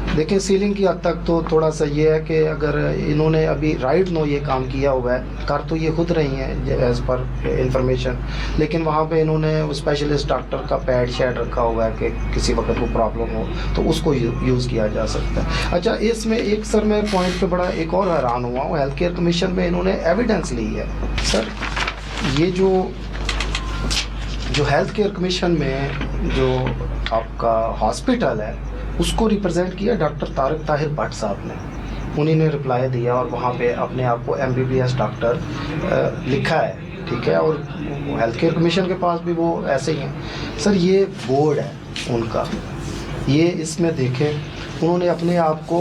देखिए सीलिंग की हद तक तो थोड़ा सा ये है कि अगर इन्होंने अभी राइट नो ये काम किया हुआ है, कर तो ये खुद रही हैं एज़ पर इंफॉर्मेशन, लेकिन वहाँ पे इन्होंने स्पेशलिस्ट डॉक्टर का पैड शेड रखा हुआ है कि किसी वक्त को प्रॉब्लम हो तो उसको यूज़ किया जा सकता है। अच्छा, इसमें एक सर मैं पॉइंट पे बड़ा एक और हैरान हुआ हूँ, हेल्थ केयर कमीशन में इन्होंने एविडेंस ली है। सर ये जो हेल्थ केयर कमीशन में जो आपका हॉस्पिटल है उसको रिप्रेजेंट किया डॉक्टर तारिक ताहिर भट्ट साहब ने, उन्हीं ने रिप्लाई दिया और वहाँ पे अपने आप को MBBS डॉक्टर लिखा है। ठीक है, और हेल्थ केयर कमीशन के पास भी वो ऐसे ही हैं। सर ये बोर्ड है उनका, ये इसमें देखें उन्होंने अपने आप को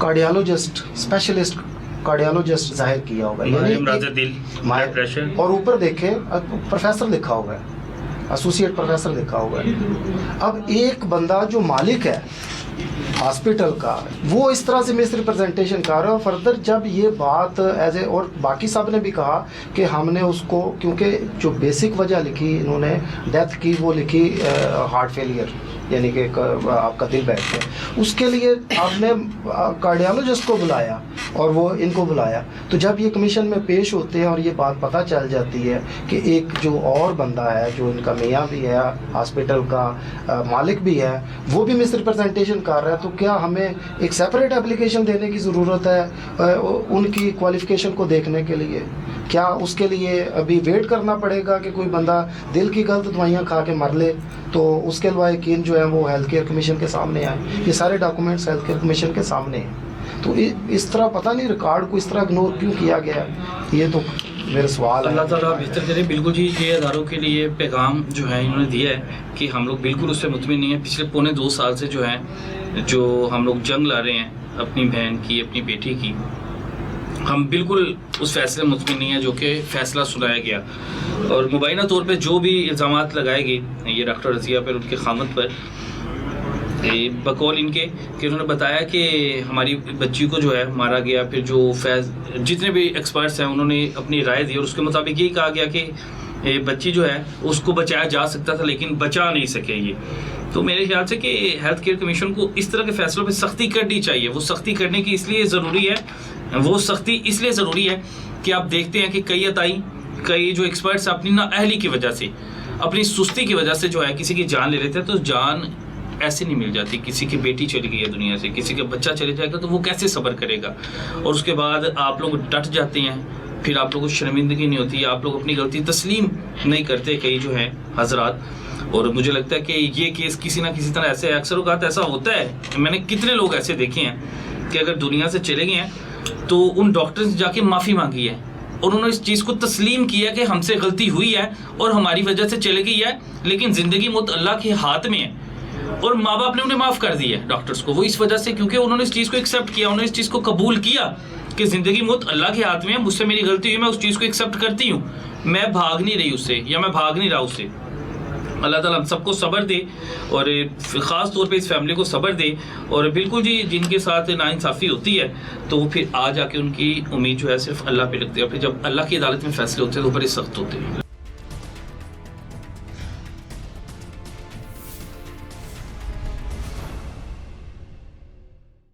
कार्डियोलॉजिस्ट स्पेशलिस्ट कार्डियोलॉजिस्ट जाहिर किया होगा, यानी अमराज़ एक- दिल, माय- ब्लड प्रेशर, और ऊपर देखे प्रोफेसर लिखा हुआ है, एसोसिएट प्रोफेसर लिखा हुआ है। अब एक बंदा जो मालिक है हॉस्पिटल का, वो इस तरह से मिस रिप्रेजेंटेशन कर रहा है। और फर्दर जब ये बात एज ए, और बाकी साहब ने भी कहा कि हमने उसको, क्योंकि जो बेसिक वजह लिखी इन्होंने डेथ की, वो लिखी हार्ट फेलियर, यानी कि आपका दिल बैठ गया, उसके लिए आपने कार्डियोलॉजिस्ट को बुलाया और वो इनको बुलाया। तो जब ये कमीशन में पेश होते हैं और ये बात पता चल जाती है कि एक जो और बंदा है, जो इनका मियाँ भी है, हॉस्पिटल का मालिक भी है, वो भी मिस रिप्रेजेंटेशन कर रहा है, तो क्या हमें एक सेपरेट एप्लीकेशन देने की ज़रूरत है उनकी क्वालिफ़िकेशन को देखने के लिए? क्या उसके लिए अभी वेट करना पड़ेगा कि कोई बंदा दिल की गलत दवाइयाँ खा के मर ले तो उसके लायकीन जो है वो हेल्थ केयर कमीशन के सामने आए? ये सारे डॉक्यूमेंट्स हेल्थ केयर कमीशन के सामने हैं। तो इस तरह पता नहीं रिकॉर्ड को इस तरह इग्नोर क्यों किया गया है, ये तो मेरे सवाल अल्लाह है। ताला बेहतर करे। बिल्कुल जी, ये अदारों के लिए पैगाम जो है इन्होंने दिया है कि हम लोग बिल्कुल उससे मुतमिन नहीं है। पिछले पौने 2 साल से जो है, जो हम लोग जंग ला रहे हैं अपनी बहन की, अपनी बेटी की, हम बिल्कुल उस फैसले में मुतमिन नहीं है जो कि फ़ैसला सुनाया गया। और मुबैना तौर पे जो भी इल्ज़ामात लगाए गए ये डॉक्टर रज़िया पर, उनके खामद पर, बकौल इनके कि उन्होंने बताया कि हमारी बच्ची को जो है मारा गया। फिर जो जितने भी एक्सपर्ट्स हैं उन्होंने अपनी राय दी और उसके मुताबिक यही कहा गया कि बच्ची जो है उसको बचाया जा सकता था लेकिन बचा नहीं सके ये। तो मेरे ख्याल से कि हेल्थ केयर कमीशन को इस तरह के फैसलों पे सख्ती करनी चाहिए। वो सख्ती करने की इसलिए ज़रूरी है, वो सख्ती इसलिए ज़रूरी है कि आप देखते हैं कि कई जो एक्सपर्ट्स अपनी नाअहली की वजह से, अपनी सुस्ती की वजह से जो है किसी की जान ले लेते हैं। तो जान ऐसे नहीं मिल जाती। किसी की बेटी चली गई है दुनिया से, किसी का बच्चा चले जाएगा तो वो कैसे सब्र करेगा? और उसके बाद आप लोग डट जाते हैं, फिर आप लोगों को शर्मिंदगी नहीं होती, आप लोग अपनी गलती तस्लीम नहीं करते कई जो हैं हजरात। और मुझे लगता है कि ये केस किसी ना किसी तरह ऐसे अक्सर औक़ात ऐसा होता है। मैंने कितने लोग ऐसे देखे हैं कि अगर दुनिया से चले गए हैं तो उन डॉक्टर से जाके माफ़ी मांगी है और उन्होंने इस चीज़ को तस्लीम किया कि हमसे गलती हुई है और हमारी वजह से चले गई है, लेकिन ज़िंदगी मौत अल्लाह के हाथ में है। और माँ बाप ने उन्हें माफ़ कर दिया है डॉक्टर्स को, वो इस वजह से क्योंकि उन्होंने इस चीज़ को एक्सेप्ट किया, उन्होंने इस चीज़ को कबूल किया कि ज़िंदगी मौत अल्लाह के हाथ में है, मुझसे मेरी गलती हुई, मैं उस चीज़ को एक्सेप्ट करती हूँ, मैं भाग नहीं रही उससे या मैं भाग नहीं रहा उससे। अल्लाह ताला हम सबको सब्र दे और ख़ास तौर पे इस फैमिली को सब्र दे। और बिल्कुल जी, जिनके साथ नाइंसाफ़ी होती है तो वो फिर आ जाके उनकी उम्मीद जो है सिर्फ अल्लाह पे रखते हैं। फिर जब अल्लाह की अदालत में फ़ैसले होते हैं तो बड़े सख्त होते हैं।